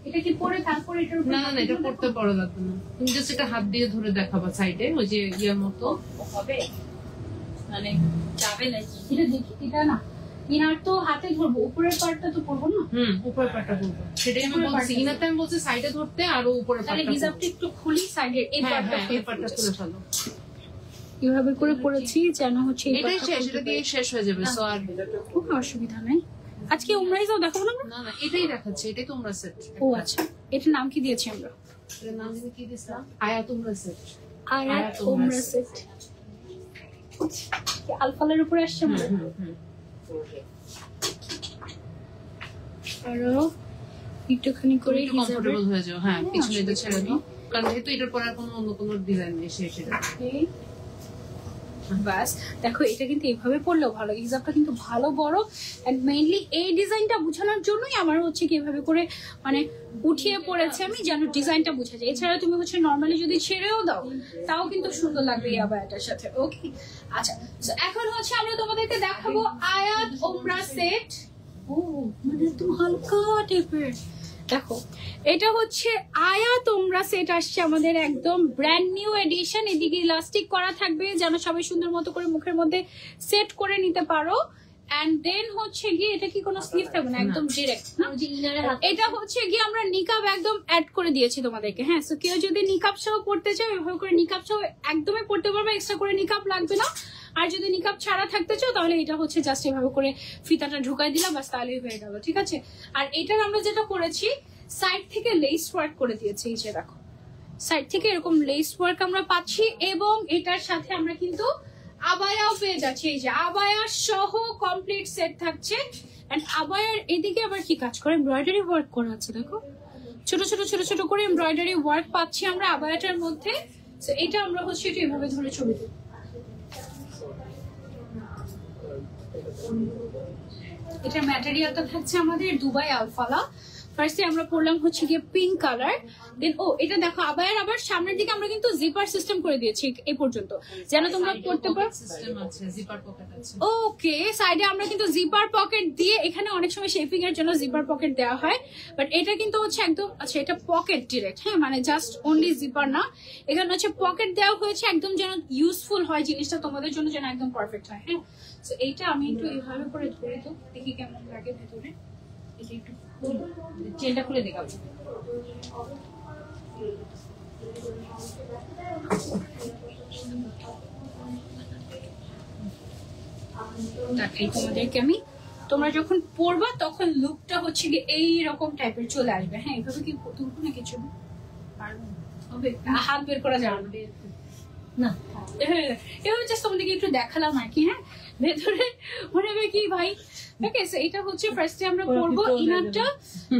এটা কি পরে তারপরে এটার উপর না না, এটা পড়তে বড় লাগবে না, তুমি জাস্ট এটা হাত দিয়ে ধরে দেখাবা সাইডে, ওই যে ইয়ার মতো হবে, মানে যাবে নাকি? এটা দেখি, এটা না ইনার তো হাতে ধরবো, উপরের পার্টটা তো পরবো না। উপরের পাটটা বলবো, সেটাই আমি বলছি। ইনাতে আমি বলছি সাইডে ধরতে, আর উপরের তাহলে পাটটা হিজাবটা একটু খুলি, সাইডের এই পার্টটা এই পাটটা খুলে ফেলো। কিভাবে করে পড়েছি যেন হচ্ছে এই এটাই পার্টটা শেষ, খুলতে এটা দিয়ে শেষ হয়ে যাবে। সো আর কোনো অসুবিধা নাই। আজকে উমরাই যাও দেখাবো না আমরা? না না, এটাই দেখাচ্ছে, এটাই তোমরা সেট। ও আচ্ছা, এটার নাম কি দিয়েছি আমরা? এটার নাম জানি কি দিছিলাম? আয়া তোমরা সেট। আয়াত উমরা সেট। আলফালের উপরে আসছে আমরা। আরো একটুখানি করে একটু কমফোর্টেবল হয়ে যাও। হ্যাঁ, পিছনে এটা ছেড়ে দাও, কারণ যেহেতু এটার পর আর কোনো অন্য কোনো ডিজাইন নেই শেষ। এটা বাস দেখো, এটা কিন্তু এইভাবে পড়লেও ভালো। হিজাবটা কিন্তু ভালো বড়, এন্ড মেইনলি এই ডিজাইনটা বোঝানোর জন্যই আমার হচ্ছে কি এভাবে করে মানে উঠিয়ে পড়েছে আমি, যেন ডিজাইনটা বোঝা যায়। এছাড়া তুমি হচ্ছে নর্মালি যদি ছেড়েও দাও তাও কিন্তু সুন্দর লাগবে এই আবায়াটার সাথে। ওকে আচ্ছা, তো এখন হচ্ছে আমরা তোমাদেরকে দেখাবো আয়াত ওমরা সেট। ও মানে একদম হালকা টাইপের। দেখো এটা হচ্ছে আয়াত ওমরা সেট আসছে আমাদের, একদম ব্র্যান্ড নিউ এডিশন। এদিকে ইলাস্টিক করা থাকবে যেন সবাই সুন্দর মতো করে মুখের মধ্যে সেট করে নিতে পারো। এন্ড দেন হচ্ছে গিয়ে এটা কি কোনো স্লিভ থাকবে না, একদম ডিরেক্ট না। এটা হচ্ছে গিয়ে আমরা নিকাব একদম অ্যাড করে দিয়েছি তোমাদেরকে। হ্যাঁ, সো কেউ যদি নিকাব সহ পড়তে চাও এভাবে করে নিকাব সহ একদমই পড়তে পারবে, এক্সট্রা করে নিকাব লাগবে না। আর যদি নিকাব ছাড়া থাকতে চাও তাহলে এটা হচ্ছে জাস্ট এভাবে করে ফিতাটা ঢুকাই দিলাম, বাস তাহলেই হয়ে গেল। ঠিক আছে, আর এটার আমরা যেটা করেছি সাইড থেকে লেস ওয়ার্ক করে দিয়েছি। এই যে দেখো, সাইড থেকে এরকম লেস ওয়ার্ক আমরা পাচ্ছি, এবং এটার সাথে আমরা কিন্তু আবায়াও পেয়ে যাচ্ছি। এই যে আবায়া সহ কমপ্লিট সেট থাকছে। এন্ড আবায়ার এদিকে আবার কি কাজ করে, এমব্রয়ডারি ওয়ার্ক করা আছে। দেখো ছোট ছোট ছোট ছোট করে এমব্রয়ডারি ওয়ার্ক পাচ্ছি আমরা আবায়াটার মধ্যে। তো এটা আমরা হচ্ছে এটা এভাবে ধরে ছবি দিই। এটার ম্যাটেরিয়ালটা থাকছে আমাদের দুবাই আলফালা। ফার্স্টে আমরা পড়লাম হচ্ছে গিয়ে পিঙ্ক কালার। দেন ও এটা দেখো আবায়ার আবার সামনের দিকে আমরা কিন্তু জিপার সিস্টেম করে দিয়েছি এই পর্যন্ত, যেন তোমরা পড়তে পারো। সিস্টেম আছে, জিপার পকেট আছে। ওকে, সাইডে আমরা কিন্তু জিপার পকেট দিয়ে, এখানে অনেক সময় শেপিং এর জন্য জিপার পকেট দেওয়া হয়, বাট এটা কিন্তু হচ্ছে একদম আচ্ছা এটা পকেট ডিরেক্ট। হ্যাঁ, মানে জাস্ট অনলি জিপার না, এখানে হচ্ছে পকেট দেওয়া হয়েছে একদম যেন ইউজফুল হয় জিনিসটা তোমাদের জন্য, যেন একদম পারফেক্ট হয়। হ্যাঁ, তো এইটা আমি একটু এইভাবে করে ধরে তো দেখি কেমন লাগে ভেতরে। এটা একটু চেনটা খুলে দেখাবো। দেখাই তোমাদেরকে আমি, তোমরা যখন পরবা তখন লুকটা হচ্ছে কি এইরকম টাইপের চলে আসবে। হ্যাঁ, এইভাবে কি তুলবো না কিছু হবে, হাত বের করা যাবে না। এভাবে জাস্ট তোমাদেরকে একটু দেখালাম আর কি। হ্যাঁ, ভেতরে মনে হবে কি ভাই। ওকে, সো এটা হচ্ছে ফার্স্টে আমরা পরবো ইনারটা,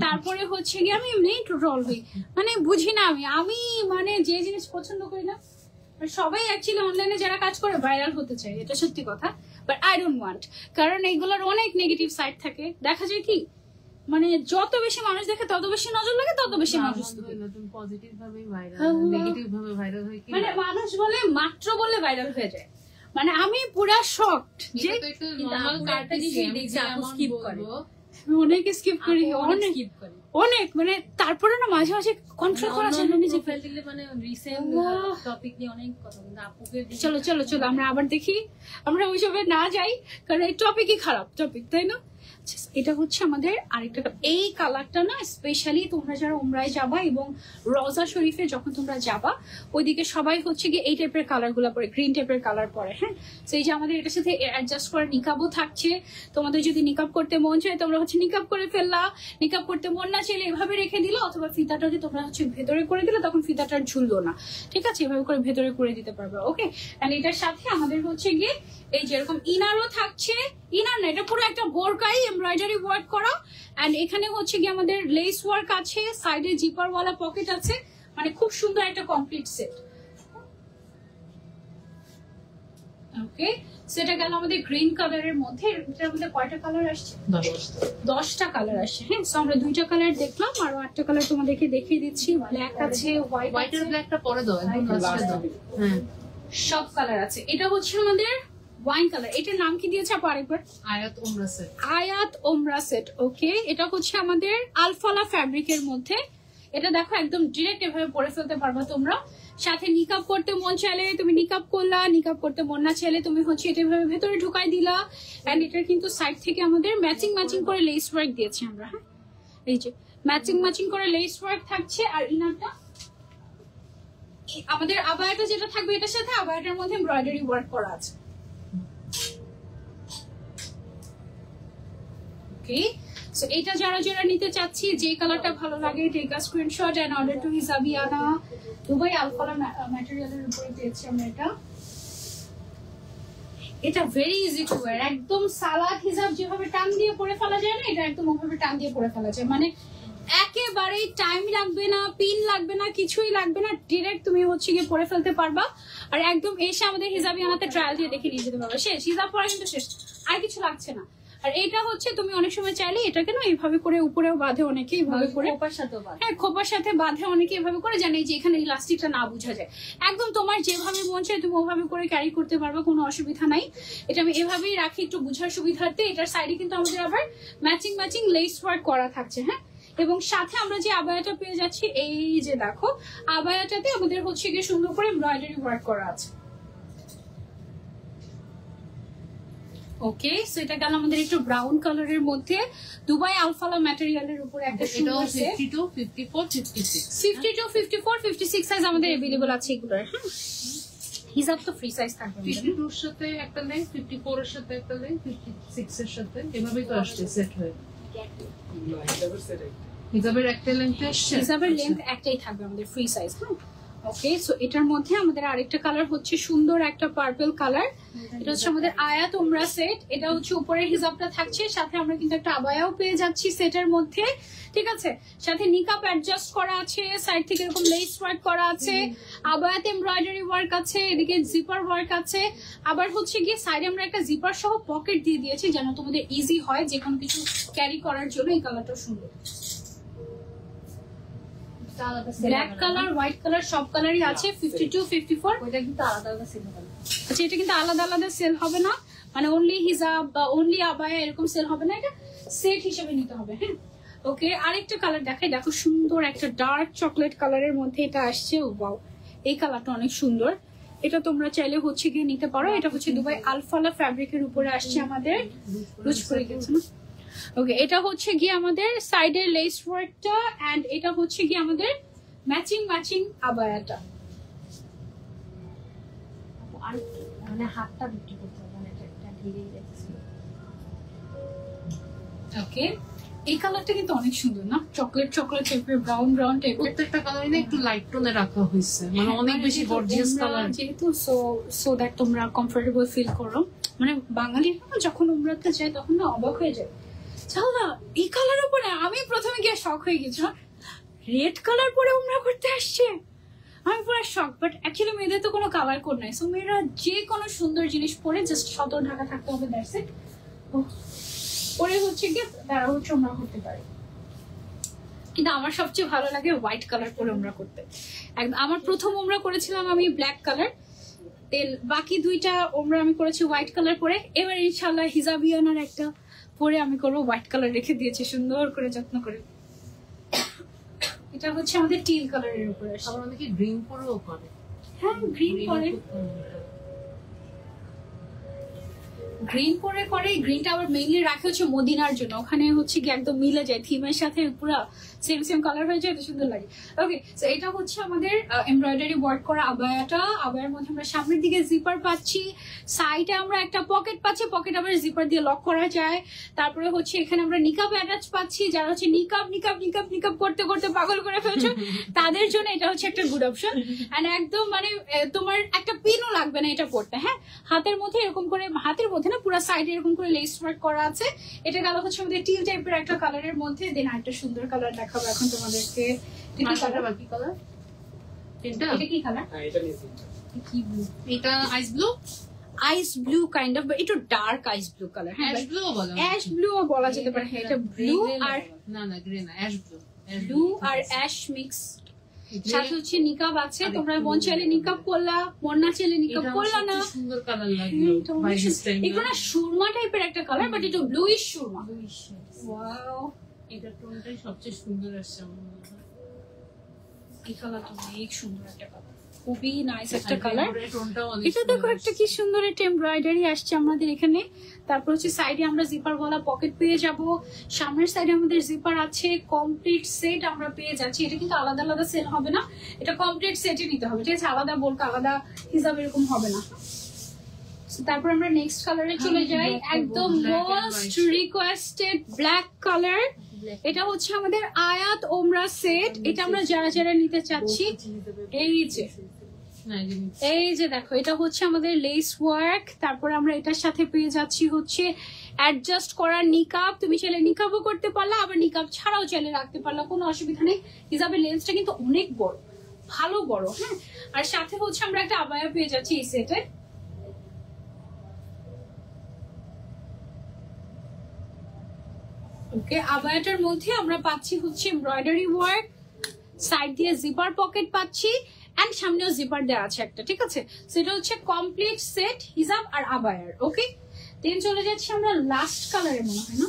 তারপরে হচ্ছে কি আমি এমনি টোটাল হই মানে বুঝি না আমি মানে যে জিনিস পছন্দ করি না, সবাই অ্যাকচুয়ালি অনলাইনে যারা কাজ করে ভাইরাল হতে চায়, এটা সত্যি কথা। বাট আই ডোন্ট ওয়ান্ট, কারণ এইগুলোর অনেক নেগেটিভ সাইড থাকে। দেখা যায় কি মানে যত বেশি মানুষ দেখে তত বেশি নজর লাগে, তত বেশি মানুষ পজিটিভ ভাবে ভাইরাল, নেগেটিভ ভাবে ভাইরাল হয় কি মানে মানুষ বলে মাত্র বললে ভাইরাল হয়ে যায়। মানে আমি পুরা শকড যে নরমাল কার্টে দেখছি আপু স্কিপ করে, অনেক স্কিপ করি, অনেক মানে তারপরে না মাঝে মাঝে কন্ট্রোল করা যায় না নিজে। মানে রিসেন্ট টপিক নিয়ে অনেক কথা বলতে আপুকে চলো চলো চলো আমরা আবার দেখি, আমরা ওইসবে না যাই কারণ এই টপিকই খারাপ টপিক, তাই না? এটা হচ্ছে আমাদের আরেকটা, এই কালারটা না স্পেশালি তোমরা যারা উমরায় যাবা এবং রওজা শরীফে যখন তোমরা যাবা ওইদিকে সবাই হচ্ছে কি এই টাইপের কালার গুলা পরে, গ্রিন টাইপের কালার পরে। হ্যাঁ, তো এই যে আমাদের এটার সাথে অ্যাডজাস্ট করে নিকাবও থাকছে। তোমাদের যদি নিকাব করতে মন চায় তোমরা হচ্ছে নিকাব করে ফেললা, নিকাব করতে মন না চাইলে এভাবে রেখে দিলো, অথবা ফিতাটা যদি তোমরা হচ্ছে ভেতরে করে দিলে তখন ফিতাটা ঝুললো না, ঠিক আছে? এভাবে করে ভেতরে করে দিতে পারবে। ওকে, এন্ড এটার সাথে আমাদের হচ্ছে গিয়ে এই যেরকম ইনারও থাকছে, ইনার না এটা পুরো একটা বোরকাই এমব্রয়ডারি ওয়ার্ক করা, এন্ড এখানে হচ্ছে কি আমাদের লেস ওয়ার্ক আছে, সাইডে জিপার ওয়ালা পকেট আছে, মানে খুব সুন্দর একটা কমপ্লিট সেট। ওকে, সেটা গেল আমাদের গ্রিন কালারের মধ্যে। এটার মধ্যে কয়টা কালার আসছে? 10টা কালার আসছে। হ্যাঁ, সো আমরা 2টা কালার দেখলাম, আরো 8টা কালার তোমাদেরকে দেখিয়ে দিচ্ছি। ব্ল্যাক আছে, হোয়াইট আর ব্ল্যাকটা পরে দাও, একদম লাস্টে দাও। হ্যাঁ, সব কালার আছে। এটা হচ্ছে আমাদের ওয়াইন কালার। এটার নাম কি দিয়েছে আপু আরেকবার? আয়াত ওমরা সেট। আয়াত ওমরা সেট। ওকে, এটা হচ্ছে আমাদের আলফালা ফ্যাব্রিকের মধ্যে। এটা দেখো একদম ডিরেক্ট এভাবে পরে ফেলতে পারবা তোমরা। সাথে নিকাব করতে মন চাইলে তুমি নিকাব করলা, নিকাব করতে মন না চাইলে তুমি হচ্ছে এটা এভাবে ভেতরে ঢুকাই দিলা। এন্ড এটার কিন্তু সাইড থেকে আমাদের ম্যাচিং ম্যাচিং করে লেস ওয়ার্ক দিয়েছি আমরা। হ্যাঁ, এই যে ম্যাচিং ম্যাচিং করে লেস ওয়ার্ক থাকছে। আর ইনারটা আমাদের আবায়াটা যেটা থাকবে এটার সাথে আবায়াটার মধ্যে এমব্রয়ডারি ওয়ার্ক করা আছে। ওকে, সো এটা যারা যারা নিতে চাচ্ছি, যে কালারটা ভালো লাগে take a screenshot and order to Hijabiana. Dubai আলফালা ম্যাটেরিয়ালের উপরে পেয়েছি আমরা এটা। এটা ভেরি ইজি টু ওয়্যার, একদম সালাদ হিজাব যেভাবে টান দিয়ে পরে ফেলা যায় না, এটা একদম ওভাবে টান দিয়ে পরে ফেলা যায়। মানে একেবারেই টাইম লাগবে না, পিন লাগবে না, কিছুই লাগবে না, ডিরেক্ট তুমি হচ্ছে গিয়ে পরে ফেলতে পারবা। আর একদম এসে আমাদের হিজাবিয়ানাতে ট্রায়াল দিয়ে দেখে নিয়ে যেতে পারবা। শেষ, হিজাব পরা কিন্তু শেষ, আর কিছু লাগছে না। আর এটা হচ্ছে তুমি অনেক সময় চাইলে এটাকে না এইভাবে করে উপরেও বাঁধে অনেকে, এইভাবে করে খোপার সাথে বাঁধে। হ্যাঁ, খোপার সাথে বাঁধে অনেকে এভাবে করে, জানে যে এখানে ইলাস্টিকটা না বোঝা যায়। একদম তোমার যেভাবে মন চায় তুমি ওভাবে করে ক্যারি করতে পারবে, কোনো অসুবিধা নাই। এটা আমি এভাবেই রাখি একটু বুঝার সুবিধার্থে। এটার সাইডে কিন্তু আমাদের আবার ম্যাচিং ম্যাচিং লেস ওয়ার্ক করা থাকছে। হ্যাঁ, এবং সাথে আমরা যে আবায়াটা পেয়ে যাচ্ছি, এই যে দেখো আবায়াটাতে আমাদের হচ্ছে গিয়ে সুন্দর করে এমব্রয়ডারি ওয়ার্ক করা আছে। ওকে, সো এটা গেল আমাদের একটু ব্রাউন কালারের মধ্যে দুবাই আলফালা ম্যাটেরিয়ালের উপরে একটা সুন্দর সেট। 52, 54, 56, 52, 54, 56 সাইজ আমাদের अवेलेबल আছে এগুলোর। হ্যাঁ, হিজাব তো ফ্রি সাইজ থাকবে। 52 এর সাথে একটা লেন, 54 এর সাথে একটা লেন, 56 এর সাথে, এভাবেই তো আসছে সেট হয়ে। হিজাবের একটা লেন্থ আসছে, হিজাবের লেন্থ একটাই থাকবে আমাদের ফ্রি সাইজ। হ্যাঁ, ওকে, সো এটার মধ্যে আমাদের আরেকটা কালার হচ্ছে সুন্দর একটা পার্পল কালার। এটা হচ্ছে আমাদের আয়াত ওমরা সেট। এটা হচ্ছে উপরের হিজাবটা থাকছে, সাথে আমরা কিন্তু একটা আবায়াও পেয়ে যাচ্ছি সেটের মধ্যে, ঠিক আছে? সাথে নিকাব অ্যাডজাস্ট করা আছে, সাইড থেকে এরকম লেস ওয়ার্ক করা আছে, আবায়াতে এমব্রয়ডারি ওয়ার্ক আছে, এদিকে জিপার ওয়ার্ক আছে। আবার হচ্ছে গিয়ে সাইডে আমরা একটা জিপার সহ পকেট দিয়ে দিয়েছি যেন তোমাদের ইজি হয় যে কোনো কিছু ক্যারি করার জন্য। এই কালারটা সুন্দর, ব্ল্যাক কালার, হোয়াইট কালার, সব কালারই আছে। 52, 54 ওইটা কিন্তু আলাদা আলাদা সেল হবে। আচ্ছা, এটা কিন্তু আলাদা আলাদা সেল হবে না, মানে অনলি হিজাব বা অনলি আবায়া এরকম সেল হবে না, এটা সেট হিসেবে নিতে হবে। হ্যাঁ, ওকে, আরেকটা কালার দেখাই। দেখো সুন্দর একটা ডার্ক চকলেট কালারের মধ্যে এটা আসছে। ওয়াও, এই কালারটা অনেক সুন্দর। এটা তোমরা চাইলে হচ্ছে গিয়ে নিতে পারো। এটা হচ্ছে দুবাই আলফালা ফ্যাব্রিকের উপরে আসছে আমাদের, লুজ করে গেছে না। ওকে, এটা হচ্ছে গিয়ে আমাদের সাইডের লেস ওয়ার্কটা, এন্ড এটা হচ্ছে গিয়ে আমাদের ম্যাচিং ম্যাচিং আবায়াটা। আর মানে হাতটা বিক্রি করতে হবে, মানে এটা ঢিলেই যাচ্ছে। ওকে, এই কালারটা কিন্তু অনেক সুন্দর না, চকলেট চকলেট টাইপের, ব্রাউন ব্রাউন টাইপের। প্রত্যেকটা কালারই না একটু লাইট টোনে রাখা হয়েছে, মানে অনেক বেশি গর্জিয়াস কালার যেহেতু, সো দ্যাট তোমরা কমফোর্টেবল ফিল করো। মানে বাঙালিরা যখন উমরাতে যায় তখন না অবাক হয়ে যায়, চল না এই কালার উপরে। আমি প্রথমে গিয়ে শক হয়ে গেছিলাম, রেড কালার পরে উমরা করতে আসছে। আমি পুরো শক, বাট অ্যাকচুয়ালি মেয়েদের তো কোনো কালার কোড নাই, সো মেয়েরা যে কোনো সুন্দর জিনিস পরে জাস্ট সতর ঢাকা থাকতে হবে, দ্যাটস ইট। পরে হচ্ছে কি তারা হচ্ছে ওমরা করতে পারে, কিন্তু আমার সবচেয়ে ভালো লাগে হোয়াইট কালার পরে ওমরা করতে। একদম আমার প্রথম ওমরা করেছিলাম আমি ব্ল্যাক কালার, বাকি দুইটা ওমরা আমি করেছি হোয়াইট কালার পরে। এবার ইনশাল্লাহ হিজাবিয়ানার একটা পরে আমি করবো, হোয়াইট কালার রেখে দিয়েছি সুন্দর করে যত্ন করে। এটা হচ্ছে আমাদের টিল কালারের উপরে আসে। আবার অনেকে গ্রিন পরেও করে। হ্যাঁ গ্রিন পরে, গ্রিন পরে করে। গ্রিনটা আবার মেইনলি রাখে হচ্ছে মদিনার জন্য, ওখানে হচ্ছে কি একদম মিলে যায় থিমের সাথে, পুরো সেম সেম কালার হয়ে যায়, তো সুন্দর লাগে। ওকে, সো এটা হচ্ছে আমাদের এমব্রয়ডারি ওয়ার্ক করা আবায়াটা। আবায়ার মধ্যে আমরা সামনের দিকে জিপার পাচ্ছি, সাইডে আমরা একটা পকেট পাচ্ছি, পকেট আবার জিপার দিয়ে লক করা যায়। তারপরে হচ্ছে এখানে আমরা নিকাব অ্যাটাচ পাচ্ছি, যারা হচ্ছে নিকাব নিকাব নিকাব নিকাব করতে করতে পাগল করে ফেলছো তাদের জন্য এটা হচ্ছে একটা গুড অপশন। এন্ড একদম মানে তোমার একটা পিনও লাগবে না এটা পড়তে। হ্যাঁ, হাতের মধ্যে এরকম করে, হাতের মধ্যে না পুরো সাইডে এরকম করে লেস ওয়ার্ক করা আছে। এটা গেল হচ্ছে আমাদের টিল টাইপের একটা কালারের মধ্যে। দেন একটা সুন্দর কালার দেখাবো এখন তোমাদেরকে। বাকি কালার এটা কি কালার? হ্যাঁ এটা নিয়েছি। কি ব্লু? এটা ice blue, ice blue kind of, একটু ডার্ক আইস ব্লু কালার। হ্যাঁ, অ্যাশ ব্লু বলা অ্যাশ ব্লু বলা যেতে পারে। হ্যাঁ, এটা ব্লু আর না না গ্রে না, অ্যাশ ব্লু। ব্লু আর অ্যাশ মিক্স, সাথে হচ্ছে নিকাব আছে। তোমরা মন চাইলে নিকাব করলা, মন না চাইলে নিকাব করলা না। সুন্দর কালার লাগলো বাই দিস টাইম। এগুলো না সুরমা টাইপের একটা কালার, বাট এটা ব্লুইশ সুরমা। ওয়াও, এটা টোনটাই সবচেয়ে সুন্দর আসছে আমার মনে হয়। এই কালারটা অনেক সুন্দর একটা কালার, খুবই নাইস একটা কালার। টোনটাও অনেক এটা দেখো একটা কি সুন্দর একটা এমব্রয়ডারি আসছে আমাদের এখানে। তারপর হচ্ছে সাইডে আমরা জিপার ওয়ালা পকেট পেয়ে যাব, সামনের সাইডে আমাদের জিপার আছে, কমপ্লিট সেট আমরা পেয়ে যাচ্ছি। এটা কিন্তু আলাদা আলাদা সেল হবে না, এটা কমপ্লিট সেটই নিতে হবে, ঠিক আছে? আলাদা বোরকা আলাদা হিসাব এরকম হবে না। তারপর আমরা নেক্সট কালারে চলে যাই, একদম মোস্ট রিকোয়েস্টেড ব্ল্যাক কালার। এটা হচ্ছে আমাদের আয়াত ওমরা সেট। এটা আমরা যারা যারা নিতে চাচ্ছি, এই যে দেখো, এটা হচ্ছে আমাদের লেস ওয়ার্ক। তারপর আমরা এটার সাথে পেয়ে যাচ্ছি হচ্ছে অ্যাডজাস্ট করার নিকাব। তুমি চাইলে নিকাবও করতে পারলা, আবার নিকাব ছাড়াও চাইলে রাখতে পারলা, কোনো অসুবিধা নেই। হিজাবের লেন্সটা কিন্তু অনেক বড়, ভালো বড়। হ্যাঁ, আর সাথে হচ্ছে আমরা একটা আবায়া পেয়ে যাচ্ছি এই সেটে। ওকে, আবায়াটার মধ্যে আমরা পাচ্ছি হচ্ছে এমব্রয়ডারি ওয়ার্ক, সাইড দিয়ে জিপার পকেট পাচ্ছি, এন্ড সামনেও জিপার দেওয়া আছে একটা, ঠিক আছে? সেটা হচ্ছে কমপ্লিট সেট হিজাব আর আবায়ার। ওকে, দেন চলে যাচ্ছি আমরা লাস্ট কালারে, মনে হয় না?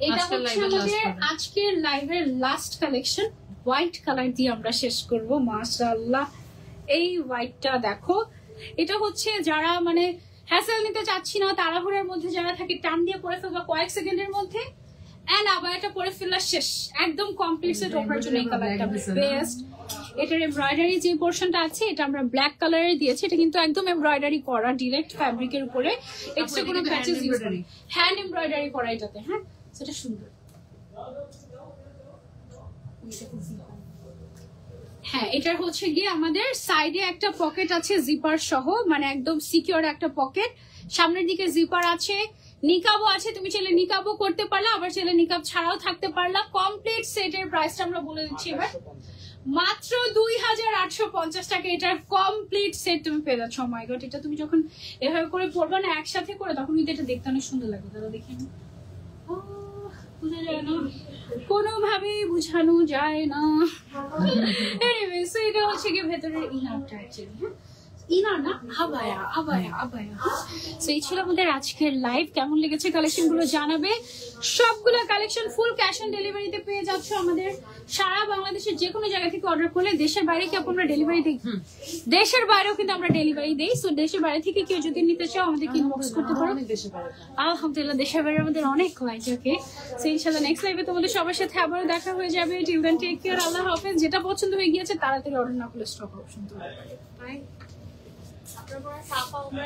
এটা হচ্ছে আমাদের আজকের লাইভের লাস্ট কালেকশন। হোয়াইট কালার দিয়ে আমরা শেষ করব। মাশাআল্লাহ, এই হোয়াইটটা দেখো। এটা হচ্ছে যারা মানে হ্যাসেল নিতে চাচ্ছি না, তাড়াহুড়োর মধ্যে যারা থাকে, টান দিয়ে পরে ফেলবা কয়েক সেকেন্ডের মধ্যে, এন্ড আবার এটা পরে ফেলা শেষ, একদম কমপ্লিট সেট। ওপরের জন্য এই কালারটা বেস্ট। এটার এমব্রয়ডারি যে পোর্শনটা আছে এটা আমরা ব্ল্যাক কালারে দিয়েছি। এটা কিন্তু একদম এমব্রয়ডারি করা, ডিরেক্ট ফ্যাব্রিকের উপরে, এক্সট্রা কোনো প্যাচেস ইউজ করি, হ্যান্ড এমব্রয়ডারি করা এটাতে। হ্যাঁ, সেটা সুন্দর। হ্যাঁ, এটার হচ্ছে গিয়ে আমাদের সাইডে একটা পকেট আছে জিপার সহ, মানে একদম সিকিউর একটা পকেট। সামনের দিকে জিপার আছে, নিকাবও আছে, তুমি চাইলে নিকাবও করতে পারলা, আবার চাইলে নিকাব ছাড়াও থাকতে পারলা। কমপ্লিট সেটের প্রাইসটা আমরা বলে দিচ্ছি এবার, মাত্র 2850 টাকা। এটার কমপ্লিট সেট তুমি পেয়ে যাচ্ছ। মাই গড, এটা তুমি যখন এভাবে করে পড়বা না একসাথে করে, তখন কিন্তু এটা দেখতে অনেক সুন্দর লাগে। দাদা দেখি, বুঝা যায় না, কোনোভাবেই বুঝানো যায় না। এনিওয়ে, সো এটা হচ্ছে কি ভেতরের ইনারটা, অ্যাকচুয়ালি ইনার না, আবায়া আবায়া আবায়া। সো এই ছিল আমাদের আজকের লাইভ। কেমন লেগেছে কালেকশন গুলো জানাবে। সবগুলো কালেকশন ফুল ক্যাশ অন ডেলিভারিতে পেয়ে যাচ্ছ আমাদের সারা বাংলাদেশের যে কোনো জায়গা থেকে অর্ডার করলে। দেশের বাইরে কি আমরা ডেলিভারি দিই? দেশের বাইরেও কিন্তু আমরা ডেলিভারি দিই। সো দেশের বাইরে থেকে কেউ যদি নিতে চাও আমাদেরকে ইনবক্স করতে পারো। আলহামদুলিল্লাহ, দেশের বাইরে আমাদের অনেক ক্লায়েন্ট। ওকে, সো ইনশাআল্লাহ নেক্সট লাইভে তোমাদের সবার সাথে আবারও দেখা হয়ে যাবে। টিল দেন টেক কেয়ার, আল্লাহ হাফেজ। যেটা পছন্দ হয়ে গিয়েছে তাড়াতাড়ি অর্ডার না করলে স্টক অপশন তো বাই।